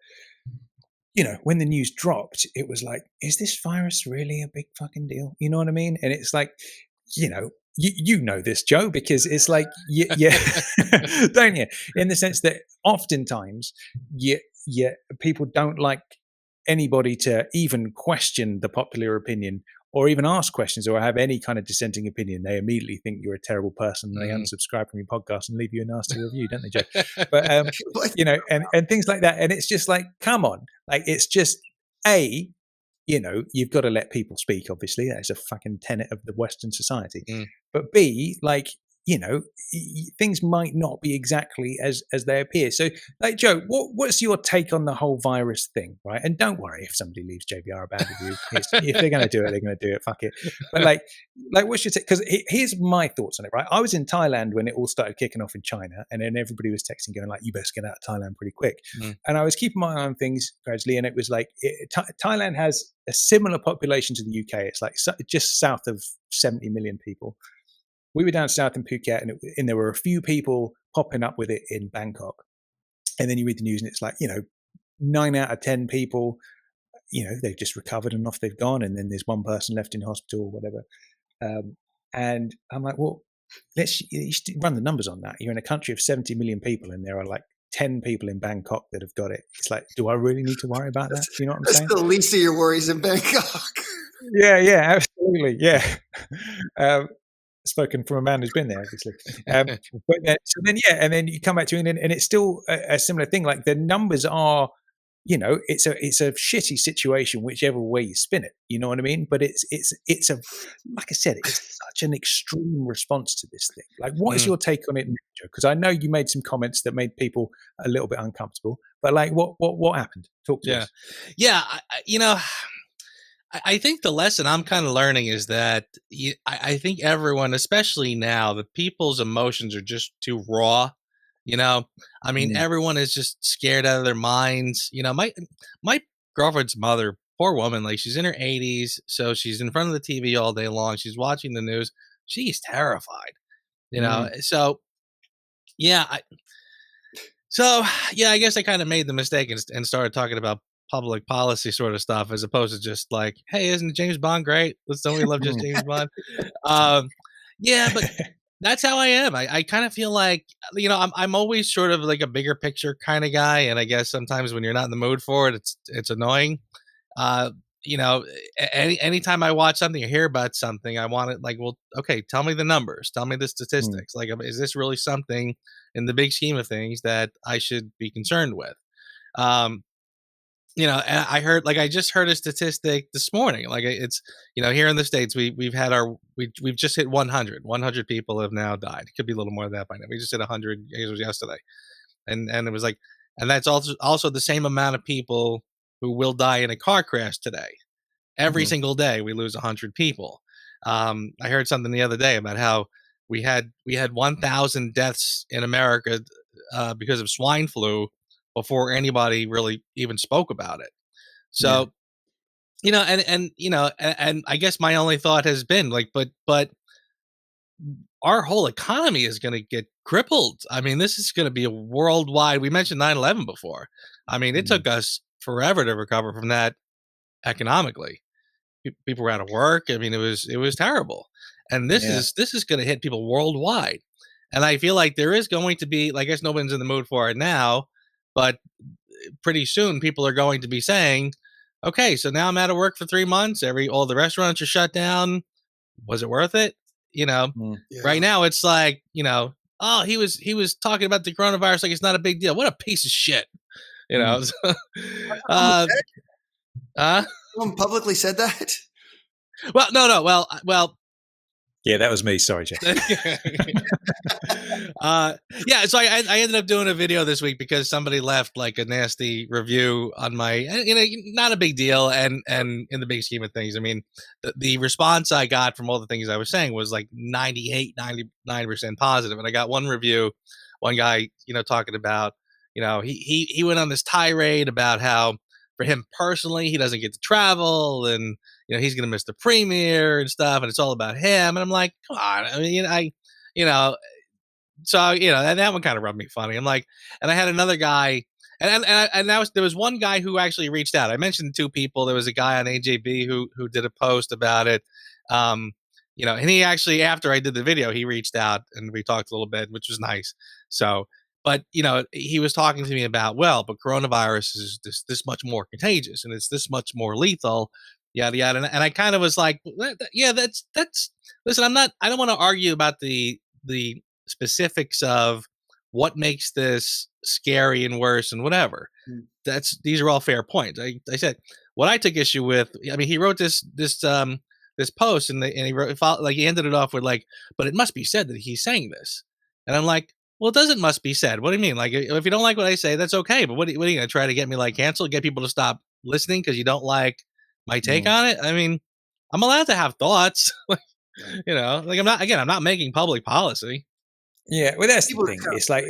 when the news dropped, it was like, is this virus really a big fucking deal? You know what I mean? And it's like, you know this, Joe, because it's like, yeah, don't you? In the sense that oftentimes, people don't like anybody to even question the popular opinion or even ask questions or have any kind of dissenting opinion. They immediately think you're a terrible person and they unsubscribe from your podcast and leave you a nasty review, don't they, Joe? But, and things like that. And it's just like, come on. Like, it's just, you've got to let people speak, obviously. That is a fucking tenet of the Western society. But B, like, things might not be exactly as they appear. So, like, Joe, what's your take on the whole virus thing, right? And don't worry if somebody leaves JVR a bad review. If they're going to do it, they're going to do it. Fuck it. But like what's your take? Because here's my thoughts on it, right? I was in Thailand when it all started kicking off in China, and then everybody was texting going like, you best get out of Thailand pretty quick. And I was keeping my eye on things gradually, and it was like, Thailand has a similar population to the UK. It's like just south of 70 million people. We were down south in Phuket, and there were a few people popping up with it in Bangkok. And then you read the news and it's like, 9 out of 10 people, they've just recovered and off they've gone. And then there's one person left in hospital or whatever. And I'm like, well, you should run the numbers on that. You're in a country of 70 million people and there are like 10 people in Bangkok that have got it. It's like, do I really need to worry about that? You know what I'm saying? That's the least of your worries in Bangkok. Yeah, absolutely. Yeah. Spoken from a man who's been there, obviously. And then you come back to England, and it's still a similar thing. Like the numbers are, it's a shitty situation, whichever way you spin it. You know what I mean? But it's a, like I said, it's such an extreme response to this thing. Like, what is your take on it, Joe? Because I know you made some comments that made people a little bit uncomfortable. But like, what happened? Talk to us. Yeah, I think the lesson I'm kind of learning is that I think everyone, especially now, the people's emotions are just too raw. I mean, everyone is just scared out of their minds. My girlfriend's mother, poor woman, like she's in her 80s, so she's in front of the TV all day long. She's watching the news. She's terrified. So yeah, I guess I kind of made the mistake and started talking about public policy sort of stuff, as opposed to just like, hey, isn't James Bond great? Don't we love just James Bond? But that's how I am. I kind of feel like, I'm always sort of like a bigger picture kind of guy. And I guess sometimes when you're not in the mood for it, it's annoying. Anytime I watch something or hear about something, I want it like, well, okay, tell me the numbers, tell me the statistics. Like, is this really something in the big scheme of things that I should be concerned with? and I just heard a statistic this morning. Like it's, here in the States, we've just hit 100. 100 people have now died. It could be a little more than that by now. We just hit 100. It was yesterday, and it was like, and that's also the same amount of people who will die in a car crash today. Every single day, we lose 100 people. I heard something the other day about how we had 1,000 deaths in America because of swine flu before anybody really even spoke about it. So, and I guess my only thought has been like, but our whole economy is going to get crippled. I mean, this is going to be a worldwide. We mentioned 9/11 before. I mean, it took us forever to recover from that economically. People were out of work. I mean, it was terrible. And this is going to hit people worldwide. And I feel like there is going to be, I guess nobody's in the mood for it now, but pretty soon people are going to be saying, okay, so now I'm out of work for 3 months. All the restaurants are shut down. Was it worth it? Right now it's like, oh, he was talking about the coronavirus like it's not a big deal. What a piece of shit. Someone publicly said that? Well, no. Well, yeah, that was me. Sorry, Jeff. So I ended up doing a video this week because somebody left like a nasty review on my, not a big deal. And in the big scheme of things, I mean, the response I got from all the things I was saying was like 99% positive. And I got one review, one guy, talking about, he went on this tirade about how for him personally, he doesn't get to travel and, he's going to miss the premiere and stuff. And it's all about him. And I'm like, come on. I mean, so, and that one kind of rubbed me funny. I'm like, and I had another guy and there was one guy who actually reached out. I mentioned 2 people. There was a guy on AJB who did a post about it. And he actually, after I did the video, he reached out and we talked a little bit, which was nice. So, but, he was talking to me about, but coronavirus is this much more contagious and it's this much more lethal, yada, yada. And I kind of was like, yeah, that's, listen, I don't want to argue about the specifics of what makes this scary and worse and whatever. These are all fair points. I said, what I took issue with, I mean, he wrote this post and he wrote, he ended it off with like, but it must be said that he's saying this. And I'm like, well, it doesn't must be said. What do you mean? Like, if you don't like what I say, that's okay. But what are you going to try to get me like canceled, get people to stop listening because you don't like my take on it? I mean, I'm allowed to have thoughts. I'm not making public policy. Yeah, well, that's the thing. It's like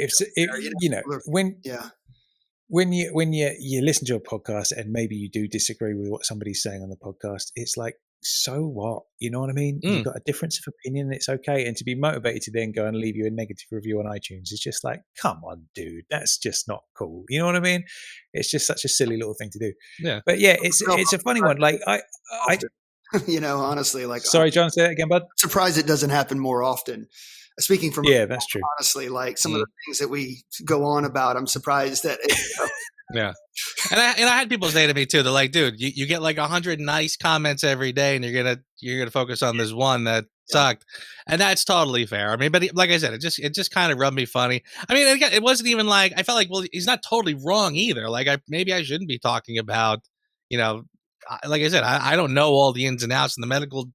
when you listen to a podcast and maybe you do disagree with what somebody's saying on the podcast, it's like, so what? You know what I mean? You've got a difference of opinion, it's okay. And to be motivated to then go and leave you a negative review on iTunes is just like, come on, dude, that's just not cool. You know what I mean? It's just such a silly little thing to do. Yeah. But yeah, it's a funny one. Like I honestly, like, sorry, John, say that again, bud. Surprised it doesn't happen more often. Speaking from that's true. Honestly, like some of the things that we go on about, I'm surprised that. Yeah. And I had people say to me too, they're like, dude, you get like 100 nice comments every day and you're gonna focus on this one that sucked. And that's totally fair. I mean, but like I said, it just kind of rubbed me funny. I mean, again, it wasn't even like, I felt like, well, he's not totally wrong either. Like maybe I shouldn't be talking about, like I said, I don't know all the ins and outs and the medical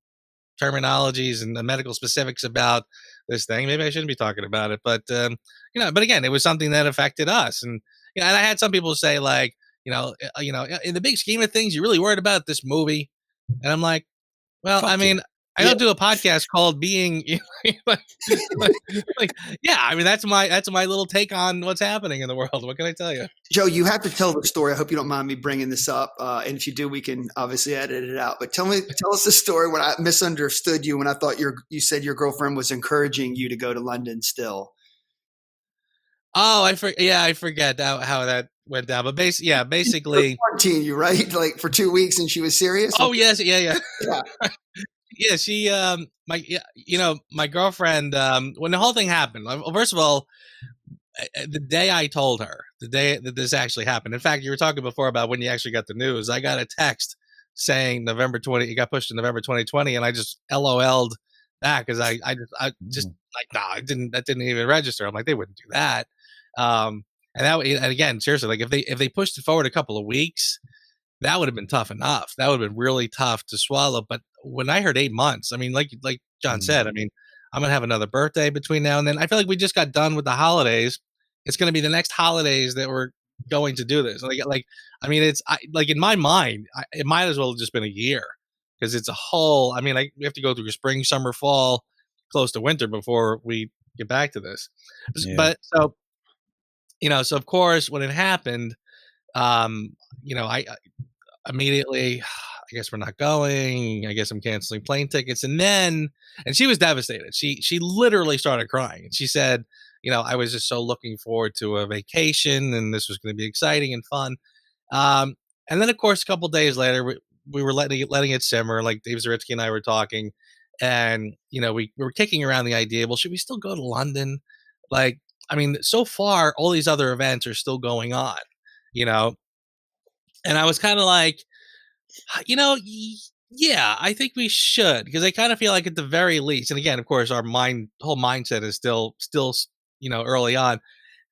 terminologies and the medical specifics about this thing. Maybe I shouldn't be talking about it, but but again, it was something that affected us. And and I had some people say like, in the big scheme of things, you're really worried about this movie. And I'm like, well, I mean, I don't do a podcast called Being I mean, that's my little take on what's happening in the world. What can I tell you? Joe, you have to tell the story. I hope you don't mind me bringing this up. And if you do, we can obviously edit it out. But tell us the story when I misunderstood you when I thought you said your girlfriend was encouraging you to go to London still. Oh, I forget how that went down. But basically, quarantine you, right? Like for 2 weeks, and she was serious. Oh yes, yeah. Yeah, she, my girlfriend, when the whole thing happened, first of all, the day I told her, the day that this actually happened, in fact, you were talking before about when you actually got the news, I got a text saying November 20, it got pushed to November 2020, and I just LOL'd back because I just like, nah, that didn't even register. I'm like, they wouldn't do that. And again, seriously, like if they pushed it forward a couple of weeks, that would have been tough enough. That would have been really tough to swallow. But when I heard 8 months, I mean, like John said, I mean, I'm going to have another birthday between now and then. I feel like we just got done with the holidays. It's going to be the next holidays that we're going to do this. I mean, like in my mind, it might as well have just been a year, because it's a whole, I mean, we have to go through spring, summer, fall, close to winter before we get back to this. Yeah. But so, so of course, when it happened, I immediately, I guess we're not going. I guess I'm canceling plane tickets. And she was devastated. She literally started crying. And she said, I was just so looking forward to a vacation, and this was going to be exciting and fun. And then, of course, a couple of days later, we were letting it simmer. Like Dave Zaritsky and I were talking, and we were kicking around the idea. Well, should we still go to London? Like, I mean, so far, all these other events are still going on. And I was kind of like, yeah, I think we should, because I kind of feel like at the very least, and again, of course, our whole mindset is still, early on.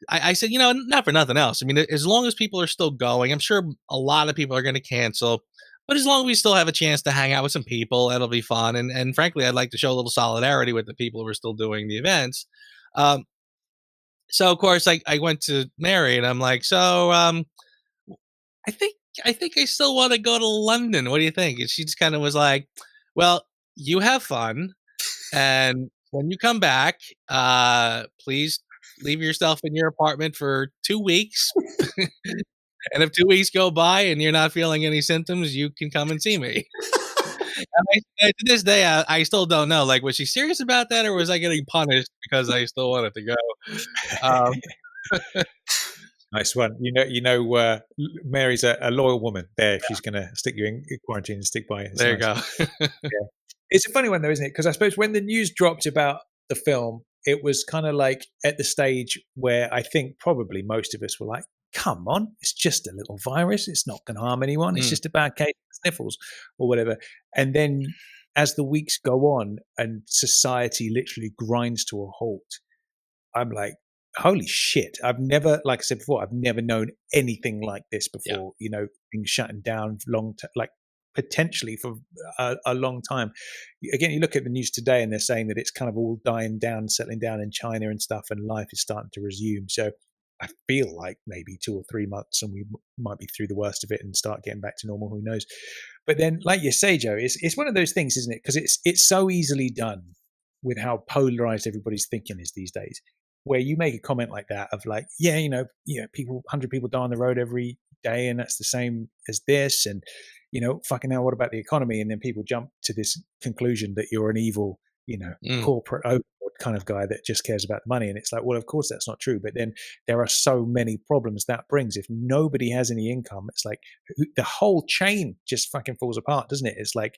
I said, not for nothing else. I mean, as long as people are still going, I'm sure a lot of people are going to cancel, but as long as we still have a chance to hang out with some people, it'll be fun. And frankly, I'd like to show a little solidarity with the people who are still doing the events. So of course, I went to Mary and I'm like, so, I think I still want to go to London. What do you think? And she just kind of was like, well, you have fun. And when you come back, please leave yourself in your apartment for 2 weeks. And if 2 weeks go by and you're not feeling any symptoms, you can come and see me. And to this day, I still don't know. Like, was she serious about that, or was I getting punished because I still wanted to go? Nice one. Mary's a loyal woman there. She's going to stick you in quarantine and stick by it. There nice. You go. Yeah. It's a funny one though, isn't it? Because I suppose when the news dropped about the film, it was kind of like at the stage where I think probably most of us were like, come on, it's just a little virus. It's not going to harm anyone. It's just a bad case of sniffles or whatever. And then as the weeks go on and society literally grinds to a halt, I'm like, holy shit. I've never, like I said before, I've never known anything like this before, being shutting down potentially for a long time. Again, you look at the news today and they're saying that it's kind of all dying down, settling down in China and stuff, and life is starting to resume. So I feel like maybe 2 or 3 months and we might be through the worst of it and start getting back to normal. Who knows? But then, like you say, Joe, it's one of those things, isn't it? Because it's so easily done with how polarized everybody's thinking is these days, where you make a comment like that of like, people, 100 people die on the road every day, and that's the same as this, and fucking hell, what about the economy? And then people jump to this conclusion that you're an evil, corporate overlord kind of guy that just cares about the money. And it's like, well, of course that's not true. But then there are so many problems that brings. If nobody has any income, it's like the whole chain just fucking falls apart, doesn't it? It's like,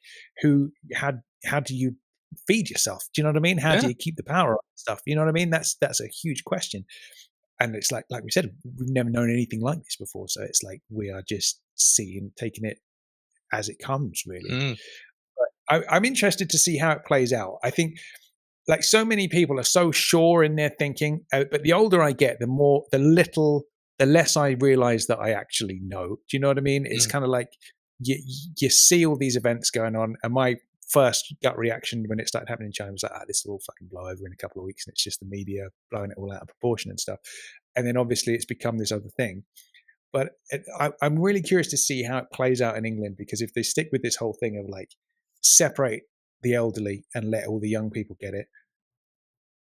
how do you feed yourself? Do you know what I mean? How do you keep the power up and stuff? You know what I mean? That's a huge question. And it's like we said, we've never known anything like this before. So it's like we are just taking it as it comes, really. But I'm interested to see how it plays out. I think, like, so many people are so sure in their thinking, but the older I get, the less I realize that I actually know. Do you know what I mean? It's kind of like you see all these events going on, and my first gut reaction when it started happening in China was like, this will all fucking blow over in a couple of weeks, and it's just the media blowing it all out of proportion and stuff. And then obviously it's become this other thing. But I'm really curious to see how it plays out in England, because if they stick with this whole thing of like separate the elderly and let all the young people get it,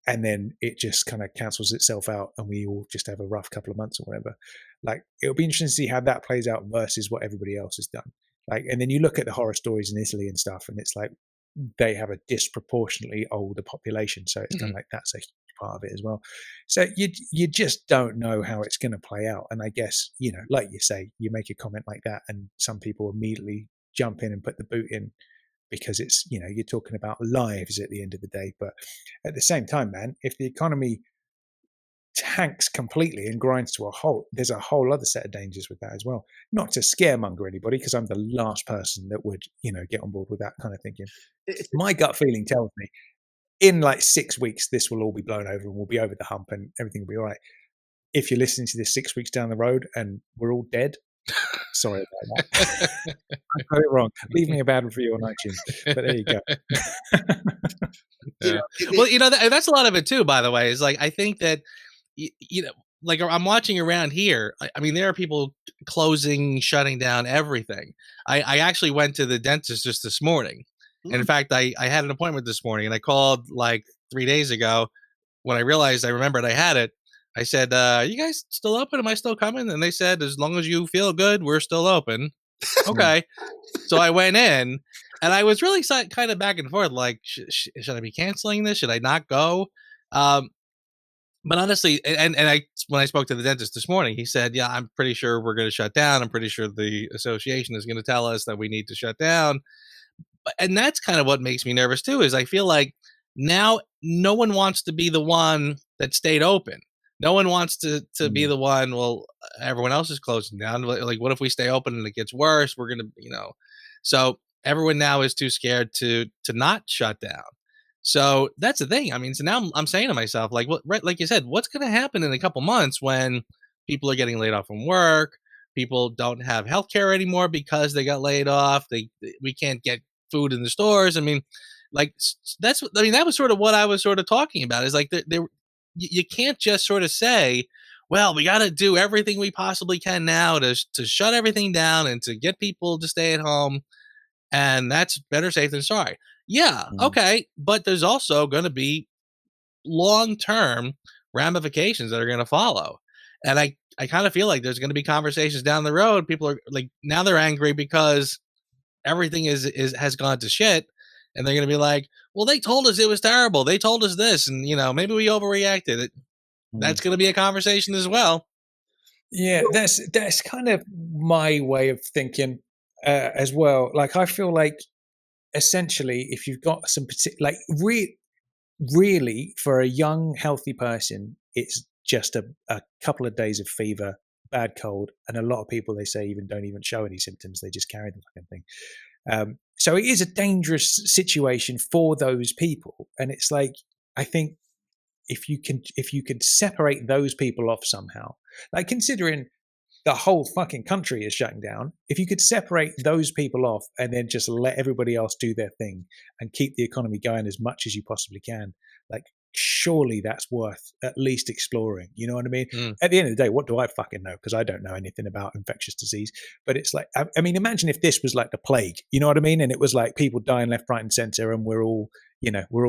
and then it just kind of cancels itself out and we all just have a rough couple of months or whatever, like it'll be interesting to see how that plays out versus what everybody else has done. Like, and then you look at the horror stories in Italy and stuff, and it's like they have a disproportionately older population, so it's kind of like that's a huge part of it as well. So you just don't know how it's going to play out. And I guess, like you say, you make a comment like that and some people immediately jump in and put the boot in because it's, you're talking about lives at the end of the day. But at the same time, man, if the economy tanks completely and grinds to a halt, there's a whole other set of dangers with that as well. Not to scaremonger anybody, because I'm the last person that would, get on board with that kind of thinking. My gut feeling tells me in like 6 weeks, this will all be blown over and we'll be over the hump and everything will be all right. If you're listening to this 6 weeks down the road and we're all dead, Sorry about that. I got it wrong. Leave me a bad review on iTunes. But there you go. Yeah. Well, that's a lot of it too, by the way, is like, I think that, like I'm watching around here. I mean, there are people closing, shutting down everything. I actually went to the dentist just this morning. And in fact, I had an appointment this morning, and I called like 3 days ago when I realized I remembered I had it. I said, you guys still open? Am I still coming? And they said, as long as you feel good, we're still open. Okay. So I went in, and I was really kind of back and forth, like, should I be canceling this? Should I not go? But honestly, and when I spoke to the dentist this morning, he said, yeah, I'm pretty sure we're going to shut down. I'm pretty sure the association is going to tell us that we need to shut down. And that's kind of what makes me nervous too, is I feel like now no one wants to be the one that stayed open. No one wants to be the one, well, everyone else is closing down. Like, what if we stay open and it gets worse? We're going to, so everyone now is too scared to not shut down. So that's the thing. I mean, so now I'm saying to myself, like, right, like you said, what's going to happen in a couple months when people are getting laid off from work? People don't have healthcare anymore because they got laid off. We can't get food in the stores. I mean, like, that was sort of what I was sort of talking about, is like, you can't just sort of say, well, we got to do everything we possibly can now to shut everything down and to get people to stay at home. And that's better safe than sorry. Yeah. Okay. But there's also going to be long-term ramifications that are going to follow. And I kind of feel like there's going to be conversations down the road. People are like, now they're angry because everything has gone to shit. And they're going to be like, well, they told us it was terrible. They told us this, and maybe we overreacted. That's going to be a conversation as well. Yeah, that's kind of my way of thinking as well. Like, I feel like essentially, if you've got some like really for a young healthy person, it's just a couple of days of fever, bad cold, and a lot of people, they say, don't even show any symptoms. They just carry the fucking thing. So it is a dangerous situation for those people. And it's like, I think if you could separate those people off somehow, like, considering the whole fucking country is shutting down, if you could separate those people off and then just let everybody else do their thing and keep the economy going as much as you possibly can, like, surely that's worth at least exploring. You know what I mean? At the end of the day, what do I fucking know? Because I don't know anything about infectious disease. But it's like, I mean, imagine if this was like the plague, you know what I mean? And it was like people dying left, right, and center, and we're all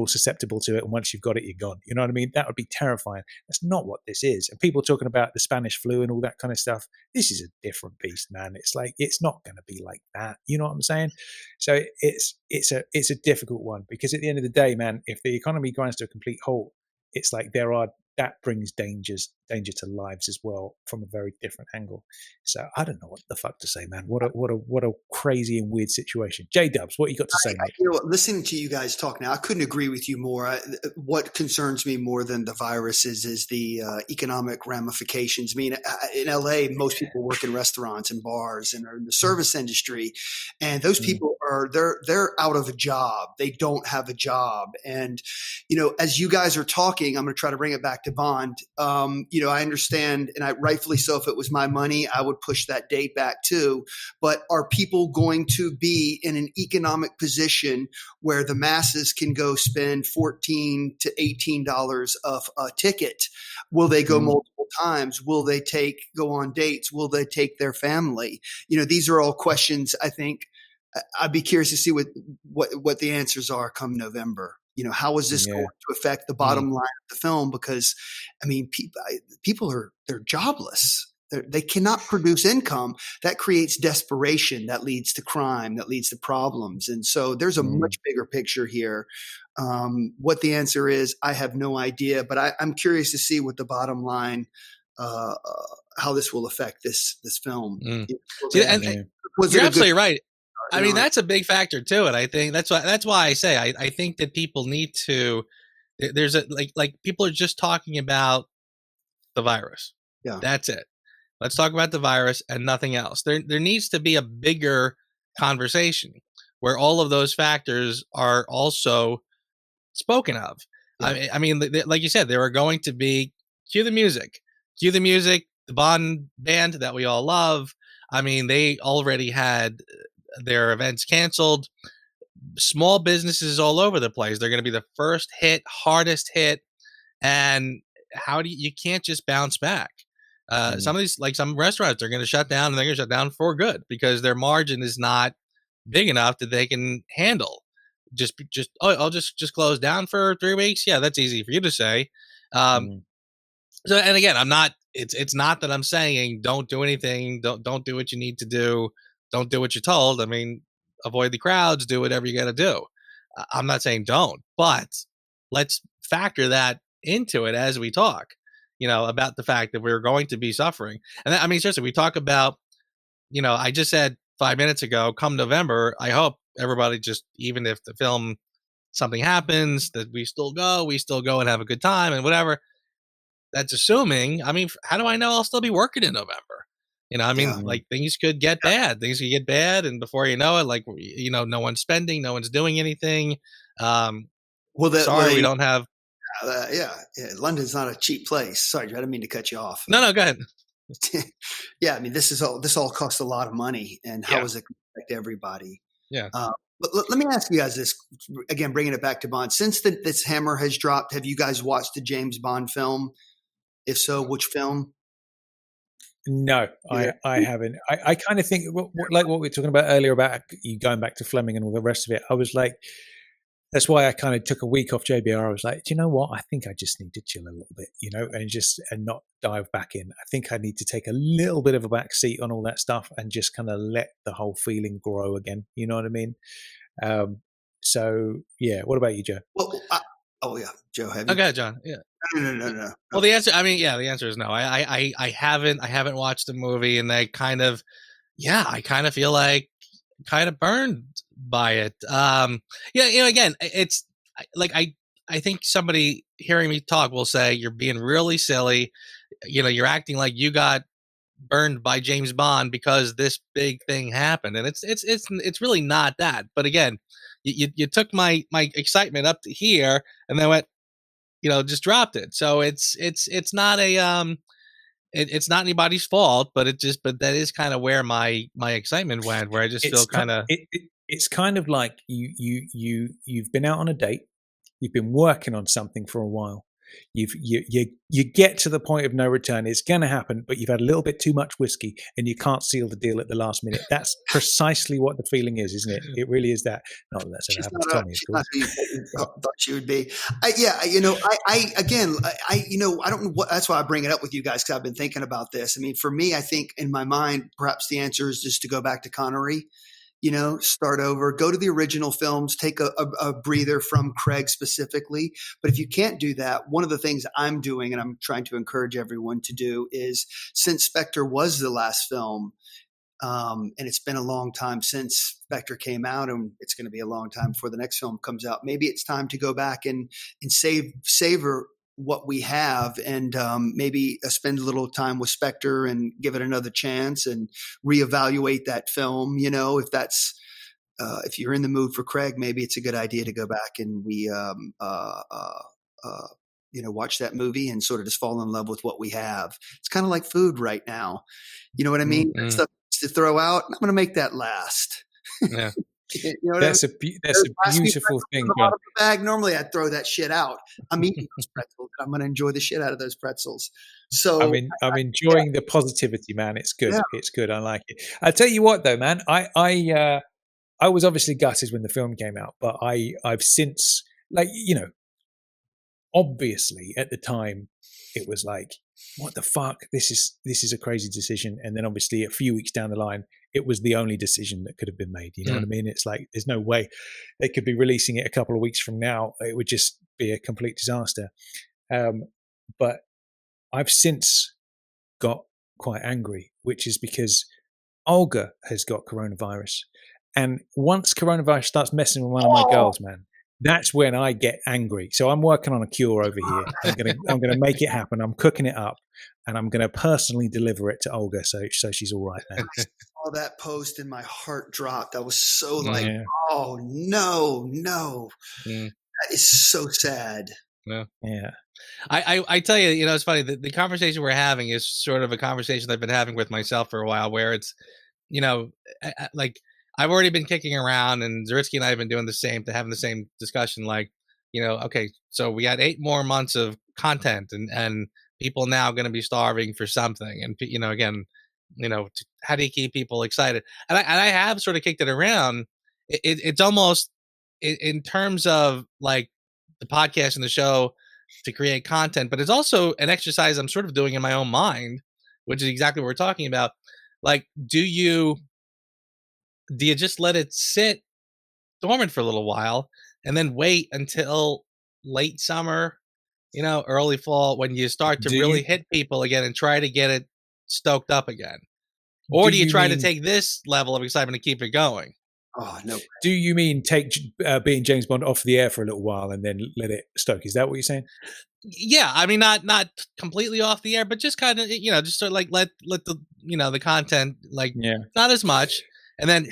susceptible to it. And once you've got it, you're gone. You know what I mean? That would be terrifying. That's not what this is. And people talking about the Spanish flu and all that kind of stuff. This is a different beast, man. It's like, it's not going to be like that. You know what I'm saying? So it's a difficult one, because at the end of the day, man, if the economy grinds to a complete halt, it's like that brings danger to lives as well from a very different angle. So I don't know what the fuck to say, man. What a crazy and weird situation. J-Dubs, what you got to say, mate? Listening to you guys talk now, I couldn't agree with you more. What concerns me more than the virus is the economic ramifications. I mean, in LA, most people work in restaurants and bars and are in the service industry, and those people they're out of a job. They don't have a job. And, as you guys are talking, I'm going to try to bring it back to Bond. I understand, and rightfully so, if it was my money, I would push that date back too. But are people going to be in an economic position where the masses can go spend $14 to $18 of a ticket? Will they go multiple times? Will they go on dates? Will they take their family? These are all questions. I think I'd be curious to see what the answers are come November. How is this going to affect the bottom line of the film? Because, I mean, people they're jobless. They cannot produce income. That creates desperation. That leads to crime. That leads to problems. And so there's a much bigger picture here. What the answer is, I have no idea. But I'm curious to see what the bottom line, how this will affect this film. You're absolutely right. I mean, that's a big factor too, and I think that's why I say I think that people need to. There's like people are just talking about the virus. Yeah, that's it. Let's talk about the virus and nothing else. There needs to be a bigger conversation where all of those factors are also spoken of. Yeah. I mean, like you said, there are going to be cue the music, the Bond band that we all love. I mean, they already had their events canceled. Small businesses all over the place. They're going to be the first hit, hardest hit. And you can't just bounce back. Some of these, like some restaurants, are going to shut down, and they're going to shut down for good because their margin is not big enough that they can handle. I'll just close down for 3 weeks. Yeah, that's easy for you to say. So, and again, I'm not. It's not that I'm saying don't do anything. Don't do what you need to do. Don't do what you're told. I mean, avoid the crowds. Do whatever you got to do. I'm not saying don't, but let's factor that into it as we talk. About the fact that we're going to be suffering. And I mean, seriously, we talk about. I just said 5 minutes ago. Come November, I hope everybody just, even if the film something happens, that we still go and have a good time and whatever. That's assuming. I mean, how do I know I'll still be working in November? Like things could get bad. Things could get bad, and before you know it, like no one's spending, no one's doing anything. We don't have. London's not a cheap place. Sorry, I didn't mean to cut you off. No, go ahead. Yeah, I mean, this all costs a lot of money, and how is it going to affect everybody? Yeah. But let me ask you guys this again, bringing it back to Bond. Since this hammer has dropped, have you guys watched the James Bond film? If so, which film? No, I haven't. I kind of think, like what we were talking about earlier about you going back to Fleming and all the rest of it. I was like, that's why I kind of took a week off JBR. I was like, do you know what? I think I just need to chill a little bit, and not dive back in. I think I need to take a little bit of a back seat on all that stuff and just kind of let the whole feeling grow again. You know what I mean? So yeah. What about you, Joe? Well, Joe, have you? Okay, John. Yeah. No. Well, the answer. I mean, the answer is no. I haven't watched the movie, and I kind of feel like kind of burned by it. Again, it's like I think somebody hearing me talk will say you're being really silly. You're acting like you got burned by James Bond because this big thing happened, and it's really not that. But again, you took my excitement up to here, and then went, just dropped it. So it's not it's not anybody's fault, but that is kind of where my excitement went, where I just feel kind of. It's kind of like you've been out on a date, you've been working on something for a while, you get to the point of no return. It's going to happen, but you've had a little bit too much whiskey and you can't seal the deal at the last minute. That's precisely what the feeling is, isn't it? It really is that. Not that that's ever happened to Tommy, of course. Thought she would be. I don't know what. That's why I bring it up with you guys, because I've been thinking about this. I mean, for me, I think in my mind, perhaps the answer is just to go back to Connery. Start over, go to the original films, take a breather from Craig specifically. But if you can't do that, one of the things I'm doing, and I'm trying to encourage everyone to do, is since Spectre was the last film, and it's been a long time since Spectre came out, and it's going to be a long time before the next film comes out, maybe it's time to go back and savor what we have, and maybe spend a little time with Spectre and give it another chance and reevaluate that film. If that's if you're in the mood for Craig, maybe it's a good idea to go back and watch that movie and sort of just fall in love with what we have. It's kind of like food right now. You know what I mean? Mm-hmm. Stuff to throw out, I'm going to make that last. Yeah. That's a beautiful thing. Out of the bag. Normally, I'd throw that shit out. I'm eating those pretzels. I'm going to enjoy the shit out of those pretzels. So I'm enjoying the positivity, man. It's good. Yeah. It's good. I like it. I tell you what, though, man. I was obviously gutted when the film came out, but I've since, obviously at the time it was like, what the fuck? This is a crazy decision. And then obviously a few weeks down the line, it was the only decision that could have been made. You know what I mean? It's like, there's no way they could be releasing it a couple of weeks from now. It would just be a complete disaster. But I've since got quite angry, which is because Olga has got coronavirus. And once coronavirus starts messing with one of my girls, man, that's when I get angry. So I'm working on a cure over here. I'm gonna make it happen. I'm cooking it up, and I'm gonna personally deliver it to Olga, so she's all right now. I saw that post and my heart dropped. I was so like, oh no. That is so sad. Yeah. I tell you, it's funny. The conversation we're having is sort of a conversation I've been having with myself for a while, where it's like I've already been kicking around, and Zaritsky and I have been doing having the same discussion. Like, okay, so we got 8 more months of content, and people now going to be starving for something. And again, how do you keep people excited? And I have sort of kicked it around. It's almost in terms of like the podcast and the show to create content, but it's also an exercise I'm sort of doing in my own mind, which is exactly what we're talking about. Like, do you just let it sit dormant for a little while and then wait until late summer, early fall, when you start to really hit people again and try to get it stoked up again? Or do you try to take this level of excitement to keep it going? Oh, no. Do you mean take being James Bond off the air for a little while and then let it stoke? Is that what you're saying? Yeah, I mean, not completely off the air, but just kind of, just sort of like let the, the content, like, not as much, and then,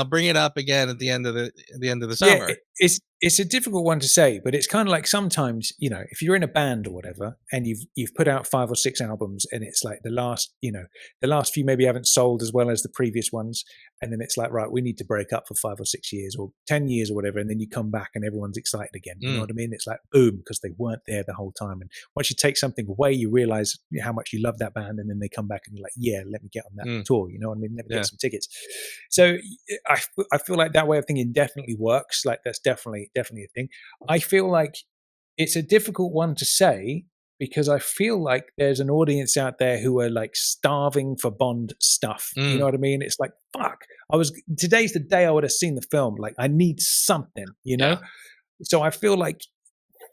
bring it up again at the end of the summer. Yeah, it's a difficult one to say, but it's kind of like sometimes, if you're in a band or whatever, and you've put out 5 or 6 albums, and it's like the last few maybe haven't sold as well as the previous ones, and then it's like, right, we need to break up for 5 or 6 years or 10 years or whatever, and then you come back and everyone's excited again. You know what I mean? It's like boom, because they weren't there the whole time. And once you take something away, you realize how much you love that band, and then they come back and you're like, yeah, let me get on that tour. You know what I mean? Let me get some tickets. So I feel like that way of thinking definitely works. Like that's definitely a thing. I feel like it's a difficult one to say because I feel like there's an audience out there who are like starving for Bond stuff. You know what I mean? It's like, fuck, today's the day I would have seen the film. Like I need something, Yeah. So I feel like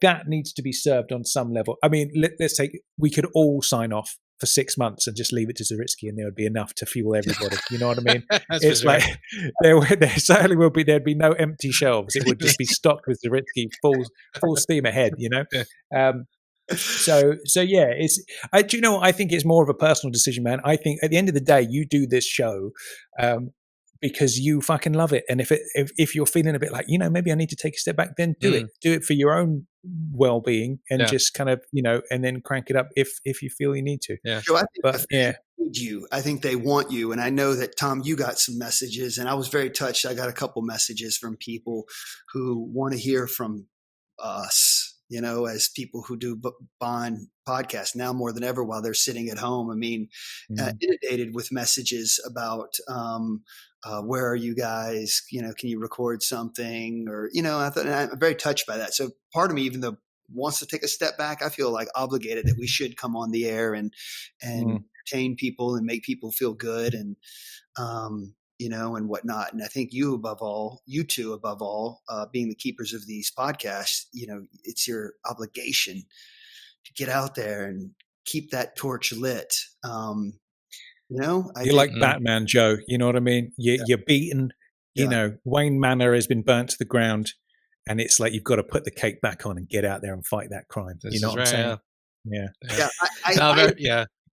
that needs to be served on some level. I mean, let's say we could all sign off for 6 months and just leave it to Zaritsky, and there would be enough to fuel everybody. You know what I mean? It's like there certainly will be. There'd be no empty shelves. It would just be stocked with Zaritsky, full steam ahead. So yeah. Do you know what? I think it's more of a personal decision, man. I think at the end of the day, you do this show because you fucking love it, and if you're feeling a bit like maybe I need to take a step back, then do it for your own well-being, and just kind of and then crank it up if you feel you need to. So I think they want you, and I know that Tom, you got some messages, and I was very touched. I got a couple messages from people who want to hear from us, as people who do Bond podcasts now more than ever while they're sitting at home. I mean, inundated with messages about where are you guys? Can you record something? Or I thought, and I'm very touched by that. So part of me, even though wants to take a step back, I feel like obligated that we should come on the air and entertain people and make people feel good and and whatnot. And I think you two above all, being the keepers of these podcasts, it's your obligation to get out there and keep that torch lit. You're like Batman, Joe. You know what I mean? You're beaten. Wayne Manor has been burnt to the ground, and it's like you've got to put the cape back on and get out there and fight that crime. You know what I'm saying? Yeah.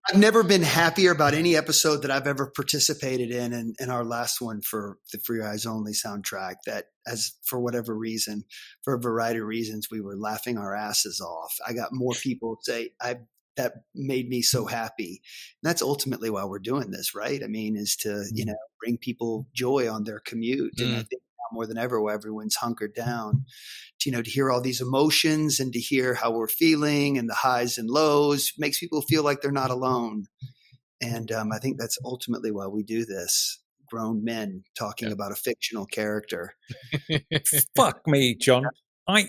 I've never been happier about any episode that I've ever participated in our last one for the For Your Eyes Only soundtrack, that as for whatever reason, for a variety of reasons, we were laughing our asses off. I got more people say that made me so happy. And that's ultimately why we're doing this, right? I mean, is to, bring people joy on their commute. And I think now more than ever, where everyone's hunkered down, to hear all these emotions and to hear how we're feeling and the highs and lows makes people feel like they're not alone. And I think that's ultimately why we do this. Grown men talking about a fictional character. Fuck me, John. I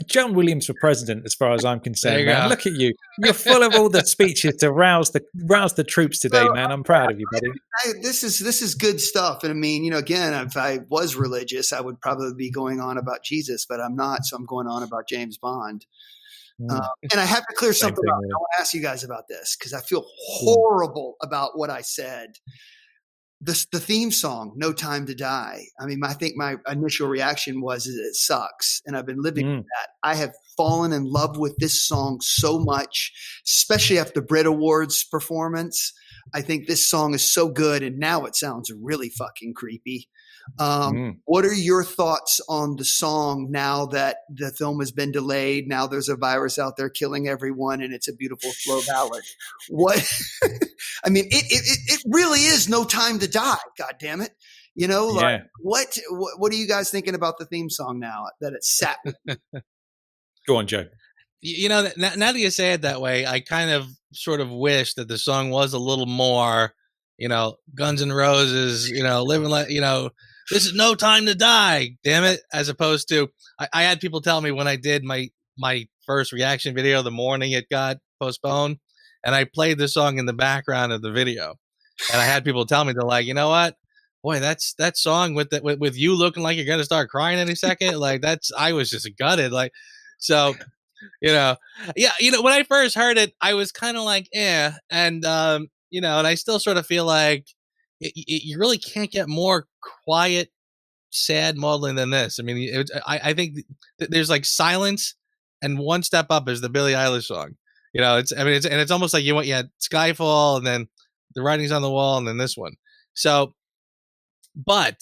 John Williams for president, as far as I'm concerned, man. Look at you. You're full of all the speeches to rouse the troops today, man. I'm proud of you, buddy. This is good stuff. And I mean, again, if I was religious, I would probably be going on about Jesus, but I'm not. So I'm going on about James Bond. And I have to clear something up. I want to ask you guys about this because I feel horrible about what I said. The theme song, No Time to Die. I mean, I think my initial reaction was it sucks. And I've been living with that. I have fallen in love with this song so much, especially after the Brit Awards performance. I think this song is so good, and now it sounds really fucking creepy. What are your thoughts on the song now that the film has been delayed? Now there's a virus out there killing everyone, and it's a beautiful slow ballad. What? I mean, it really is No Time to Die. God damn it! You know, like what are you guys thinking about the theme song now that it's sat with you? Go on, Joe. You know, now that you say it that way, I kind of sort of wish that the song was a little more, you know, Guns N' Roses, you know, living like, you know, this is no time to die, damn it. As opposed to, I had people tell me when I did my first reaction video the morning it got postponed, and I played the song in the background of the video, and I had people tell me, they're like, you know what? Boy, that's that song with you looking like you're gonna start crying any second. Like I was just gutted. Like, so, you know, yeah, you know, when I first heard it, I was kind of like, and you know, and I still sort of feel like you really can't get more quiet, sad maudlin than this. I mean, I think there's like silence, and one step up is the Billie Eilish song. You know, it's almost like you had Skyfall, and then The Writing's on the Wall, and then this one. So. But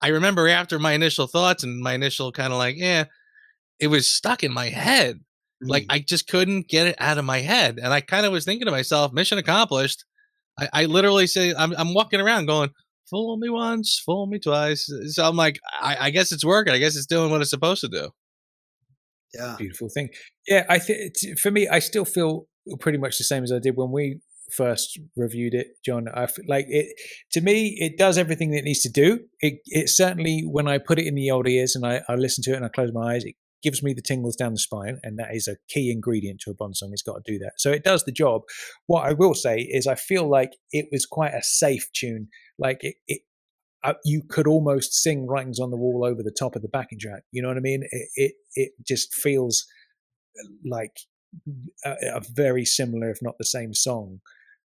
I remember after my initial thoughts and my initial kind of like, it was stuck in my head. Like I just couldn't get it out of my head. And I kind of was thinking to myself, mission accomplished. I literally say, I'm walking around going, fool me once, fool me twice. So I'm like, I guess it's working. I guess it's doing what it's supposed to do. Yeah. Beautiful thing. Yeah. I think for me, I still feel pretty much the same as I did when we first reviewed it, John. I feel like it, to me, it does everything that it needs to do. It certainly, when I put it in the old ears and I listen to it and I close my eyes, it gives me the tingles down the spine, and that is a key ingredient to a Bond song. It's got to do that. So it does the job. What I will say is I feel like it was quite a safe tune. Like you could almost sing Writings on the Wall over the top of the backing track. You know what I mean? It just feels like a very similar, if not the same song.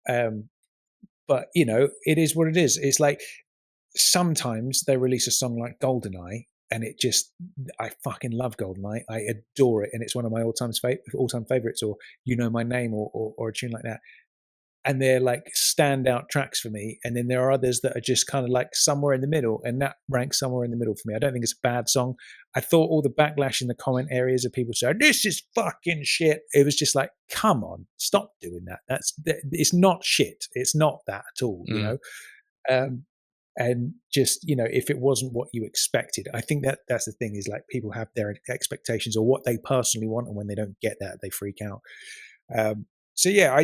But, you know, it is what it is. It's like sometimes they release a song like GoldenEye, and it just, I fucking love GoldenEye. I adore it. And it's one of my all-time favorites, or You Know My Name, or a tune like that. And they're like standout tracks for me. And then there are others that are just kind of like somewhere in the middle, and that ranks somewhere in the middle for me. I don't think it's a bad song. I thought all the backlash in the comment areas of people saying, this is fucking shit. It was just like, come on, stop doing that. It's not shit. It's not that at all, you know? And just, you know, if it wasn't what you expected, I think that's the thing, is like people have their expectations or what they personally want, and when they don't get that, they freak out. So yeah,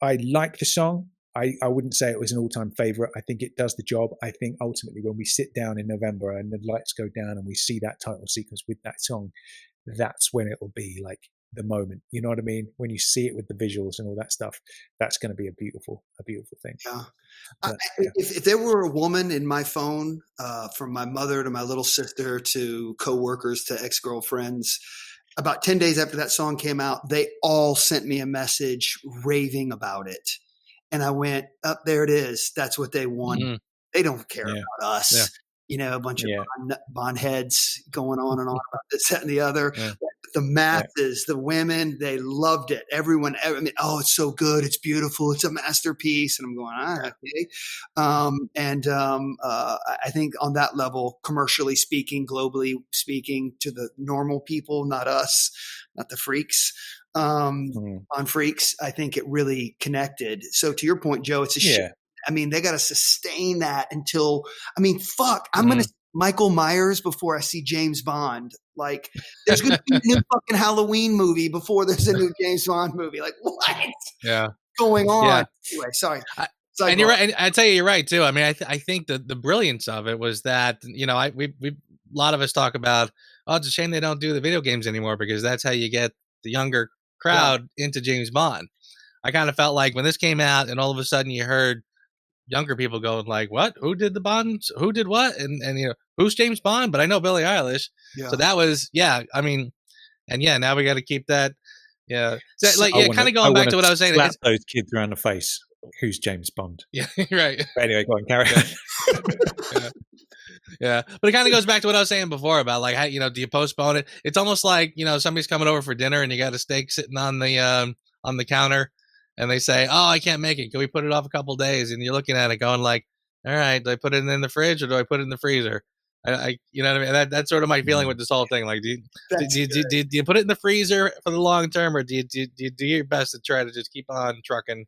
I like the song. I wouldn't say it was an all-time favorite. I think it does the job. I think ultimately when we sit down in November and the lights go down and we see that title sequence with that song, that's when it will be like the moment. You know what I mean? When you see it with the visuals and all that stuff, that's going to be a beautiful thing. Yeah. But, yeah. If there were a woman in my phone, from my mother to my little sister to coworkers to ex-girlfriends, about 10 days after that song came out, they all sent me a message raving about it. And I went, there it is. That's what they want. Mm-hmm. They don't care about us. Yeah. You know, a bunch of Bond heads going on and on about this, that, and the other. Yeah. The masses, the women, they loved it. Everyone, I mean, oh, it's so good. It's beautiful. It's a masterpiece. And I'm going, okay. I think on that level, commercially speaking, globally speaking, to the normal people, not us, not the freaks, on Freaks, I think it really connected. So to your point, Joe, it's a shit. I mean, they got to sustain that until, I mean, fuck, I'm going to see Michael Myers before I see James Bond. Like, there's going to be a new fucking Halloween movie before there's a new James Bond movie. Like, what? Yeah. Going on? Yeah. Anyway, sorry. And you're right. And I tell you, you're right too. I mean, I think the brilliance of it was that, you know, we a lot of us talk about, oh, it's a shame they don't do the video games anymore, because that's how you get the younger crowd into James Bond. I kind of felt like when this came out and all of a sudden you heard younger people going like, what? Who did the Bonds? Who did what? And you know, who's James Bond? But I know Billie Eilish. Yeah. So that was, I mean, and now we got to keep that. Yeah. So, like, kind of going back to what I was saying. Slap those kids around the face. Who's James Bond? Yeah. Right. But anyway, go on, carry on. Yeah. But it kind of goes back to what I was saying before about like, how, you know, do you postpone it? It's almost like, you know, somebody's coming over for dinner and you got a steak sitting on the counter. and they say, "Oh, I can't make it. Can we put it off a couple days?" And you're looking at it going like, "All right, do I put it in the fridge or do I put it in the freezer?" You know what I mean? That's sort of my feeling with this whole thing. Like, do you put it in the freezer for the long term, or do you do your best to try to just keep on trucking?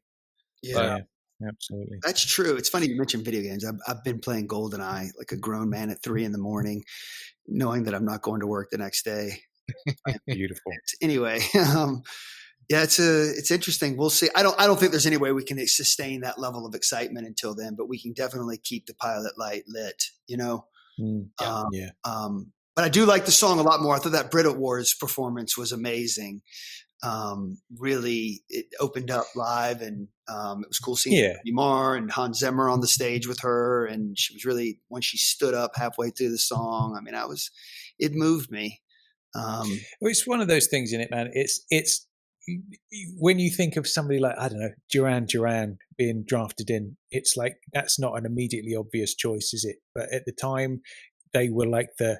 Yeah. Absolutely. That's true. It's funny you mentioned video games. I've been playing GoldenEye like a grown man at 3 a.m, knowing that I'm not going to work the next day. Beautiful. Anyway, yeah, it's interesting. We'll see. I don't think there's any way we can sustain that level of excitement until then, but we can definitely keep the pilot light lit. You know. But I do like the song a lot more. I thought that Brit Awards performance was amazing. Really, it opened up live, and it was cool seeing Mar and Hans Zimmer on the stage with her. And she was really, when she stood up halfway through the song, I mean, it moved me. It's one of those things, isn't it, man? It's when you think of somebody like, I don't know, Duran being drafted in, it's like that's not an immediately obvious choice, is it? But at the time, they were like the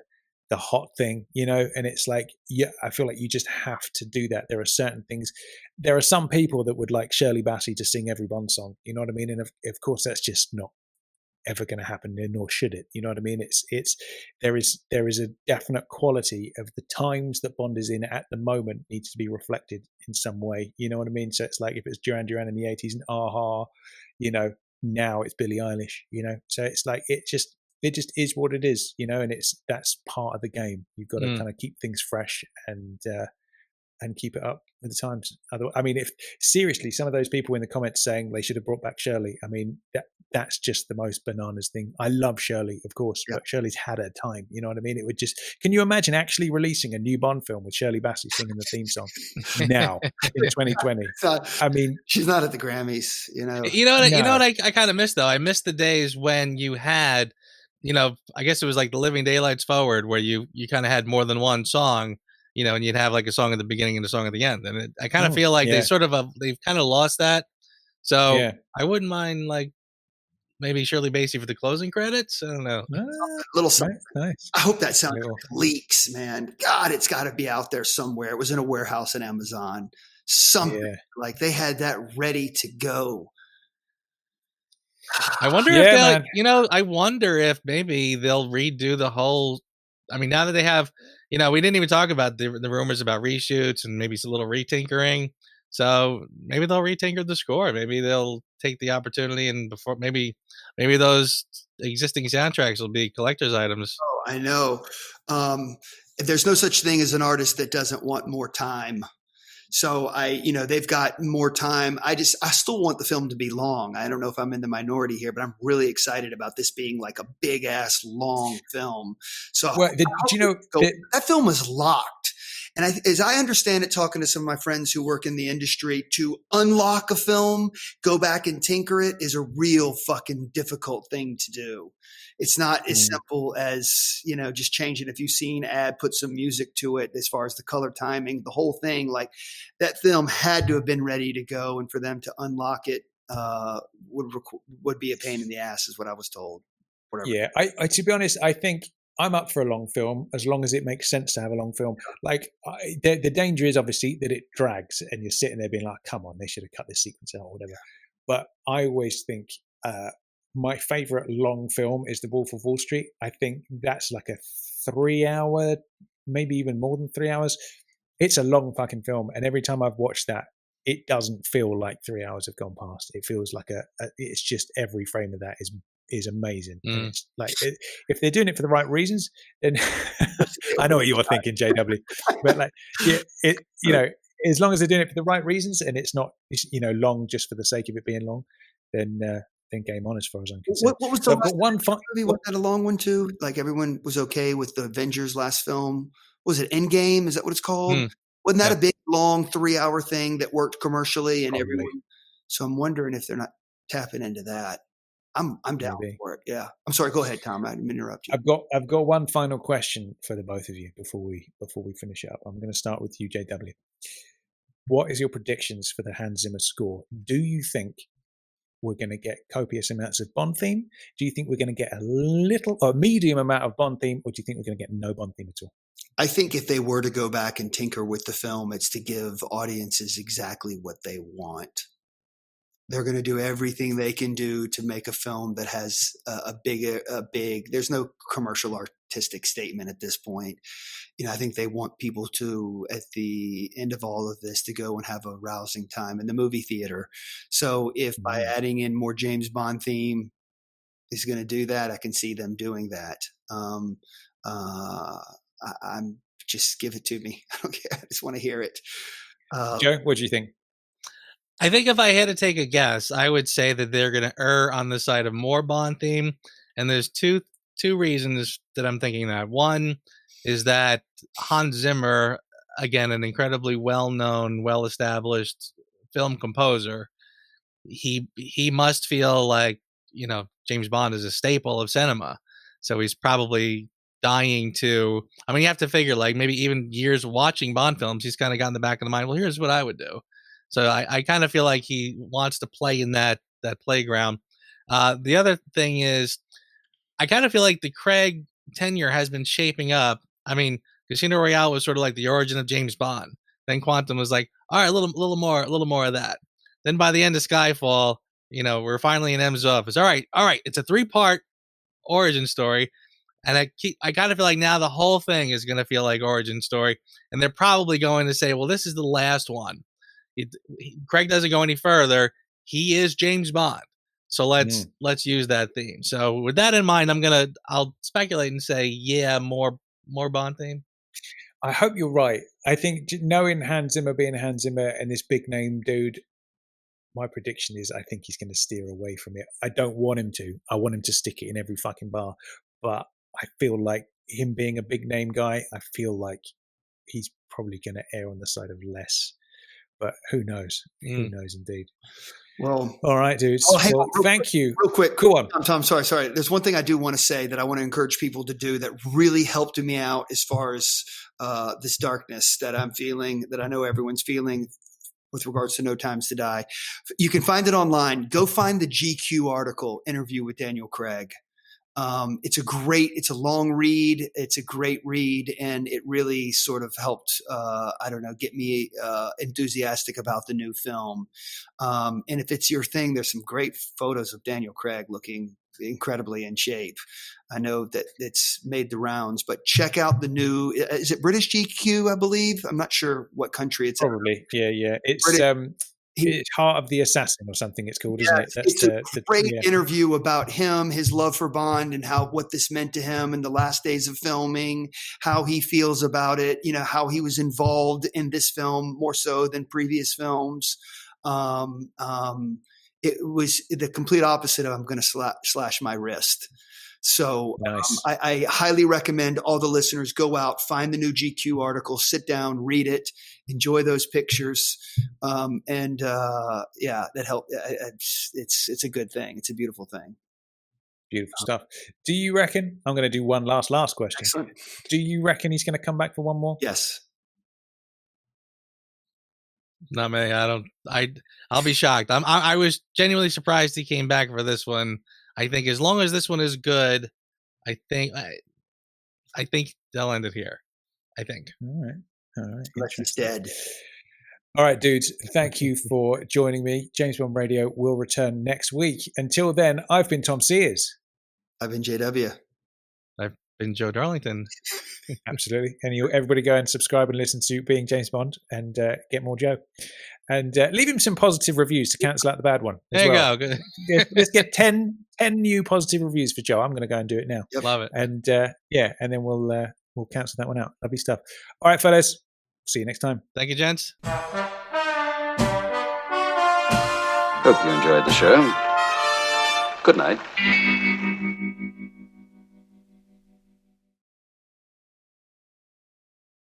hot thing, you know, and it's like, yeah, I feel like you just have to do that. There are certain things. There are some people that would like Shirley Bassey to sing every Bond song, you know what I mean? And of course, that's just not ever going to happen, nor should it. You know what I mean? There is a definite quality of the times that Bond is in at the moment needs to be reflected in some way. You know what I mean? So it's like if it's Duran Duran in the 80s and Aha, you know, now it's Billie Eilish, you know. So it's like it just is what it is, you know, and that's part of the game. You've got to kind of keep things fresh and keep it up with the times. I mean, if seriously, some of those people in the comments saying they should have brought back Shirley, I mean, that's just the most bananas thing. I love Shirley, of course, but Shirley's had her time. You know what I mean? It would just, can you imagine actually releasing a new Bond film with Shirley Bassey singing the theme song now in 2020? I mean, she's not at the Grammys, you know. You know what I kind of miss though? I miss the days when you had, you know, I guess it was like the Living Daylights Forward, where you kind of had more than one song, you know, and you'd have like a song at the beginning and a song at the end. And I kind of feel like they've kind of lost that. So I wouldn't mind like maybe Shirley Bassey for the closing credits. I don't know. A little something. Nice. I hope that soundtrack leaks, man. God, it's got to be out there somewhere. It was in a warehouse at Amazon. Something like they had that ready to go. I wonder if I wonder if maybe they'll redo the whole. I mean, now that they have, you know, we didn't even talk about the rumors about reshoots and maybe some little retinkering. So maybe they'll retinker the score. Maybe they'll take the opportunity and before maybe those existing soundtracks will be collector's items. Oh, I know. There's no such thing as an artist that doesn't want more time. So they've got more time. I still want the film to be long. I don't know if I'm in the minority here, but I'm really excited about this being like a big ass long film. So that film was locked. And as I understand it, talking to some of my friends who work in the industry, to unlock a film, go back and tinker it is a real fucking difficult thing to do. It's not as simple as, you know, just changing a few scene, put some music to it as far as the color timing, the whole thing. Like that film had to have been ready to go, and for them to unlock it would be a pain in the ass, is what I was told. Whatever. Yeah, I to be honest, I think I'm up for a long film as long as it makes sense to have a long film. Like the danger is obviously that it drags and you're sitting there being like, come on, they should have cut this sequence out or whatever. But I always think my favorite long film is The Wolf of Wall Street. I think that's like a 3 hour, maybe even more than 3 hours. It's a long fucking film. And every time I've watched that, it doesn't feel like 3 hours have gone past. It feels like it's just every frame of that is amazing. And it's like if they're doing it for the right reasons, then I know what you're thinking, JW. But like, you know, as long as they're doing it for the right reasons and it's not, you know, long just for the sake of it being long, then game on as far as I'm concerned. What was the last movie? Was that a long one too? Like everyone was okay with the Avengers last film. Was it Endgame? Is that what it's called? Wasn't that a big long 3 hour thing that worked commercially and everyone? So I'm wondering if they're not tapping into that. I'm down for it. Yeah. I'm sorry. Go ahead, Tom. I didn't interrupt you. I've got one final question for the both of you before we finish it up. I'm going to start with you, JW. What is your predictions for the Hans Zimmer score? Do you think we're going to get copious amounts of Bond theme? Do you think we're going to get a medium amount of Bond theme, or do you think we're going to get no Bond theme at all? I think if they were to go back and tinker with the film, it's to give audiences exactly what they want. they're going to do everything they can do to make a film that has a big, there's no commercial artistic statement at this point. I think they want people to, at the end of all of this, to go and have a rousing time in the movie theater. So if by adding in more James Bond theme is going to do that, I can see them doing that. I'm just give it to me. I don't care. I just want to hear it. Joe, what do you think? I think if I had to take a guess, I would say that they're going to err on the side of more Bond theme. And there's two reasons that I'm thinking that. One is that Hans Zimmer, again, an incredibly well-known, well-established film composer, he must feel like, James Bond is a staple of cinema. So he's probably dying to, you have to figure, like, maybe even years watching Bond films, he's kind of got in the back of the mind, well, here's what I would do. So I kind of feel like he wants to play in that playground. The other thing is, I kind of feel like the Craig tenure has been shaping up. Casino Royale was sort of like the origin of James Bond. Then Quantum was like, all right, a little more of that. Then by the end of Skyfall, we're finally in M's office. All right, it's a 3-part origin story. And I kind of feel like now the whole thing is going to feel like origin story. And they're probably going to say, well, this is the last one. Craig doesn't go any further. He is James Bond. So let's use that theme. So with that in mind, I'll speculate and say, yeah, more Bond theme. I hope you're right. I think knowing Hans Zimmer being Hans Zimmer and this big name dude, my prediction is I think he's going to steer away from it. I don't want him to. I want him to stick it in every fucking bar. But I feel like him being a big name guy, I feel like he's probably going to err on the side of less. But who knows? Who knows indeed. Well, all right, dudes. Thank you. Real quick. Go on. Tom, sorry. There's one thing I do want to say that I want to encourage people to do that really helped me out as far as this darkness that I'm feeling, that I know everyone's feeling with regards to No Times to Die. You can find it online. Go find the GQ article, Interview with Daniel Craig. It's a long read. It's a great read. And it really sort of helped, get me enthusiastic about the new film. And if it's your thing, there's some great photos of Daniel Craig looking incredibly in shape. I know that it's made the rounds, but check out the new, is it British GQ, I believe? I'm not sure what country it's probably. Yeah. It's Heart of the Assassin or something it's called, isn't it? It's a great interview about him, his love for Bond, and what this meant to him in the last days of filming, how he feels about it, how he was involved in this film more so than previous films. It was the complete opposite of I'm going to slash my wrist. So nice. I highly recommend all the listeners go out, find the new GQ article, sit down, read it, enjoy those pictures. That helped. It's a good thing. It's a beautiful thing. Beautiful stuff. Do you reckon, I'm going to do one last question. Excellent. Do you reckon he's going to come back for one more? Yes. Not me. I'll be shocked. I was genuinely surprised he came back for this one. I think as long as this one is good, I think they'll end it here. I think. All right. He's dead. All right, dudes. Thank you for joining me. James Bond Radio will return next week. Until then, I've been Tom Sears. I've been JW. I've been Joe Darlington. Absolutely. And everybody go and subscribe and listen to Being James Bond and get more Joe. And leave him some positive reviews to cancel out the bad one. There you go. Good. Let's get 10 new positive reviews for Joe. I'm going to go and do it now. Yep. Love it. And and then we'll cancel that one out. Lovely stuff. All right, fellas. See you next time. Thank you, gents. Hope you enjoyed the show. Good night.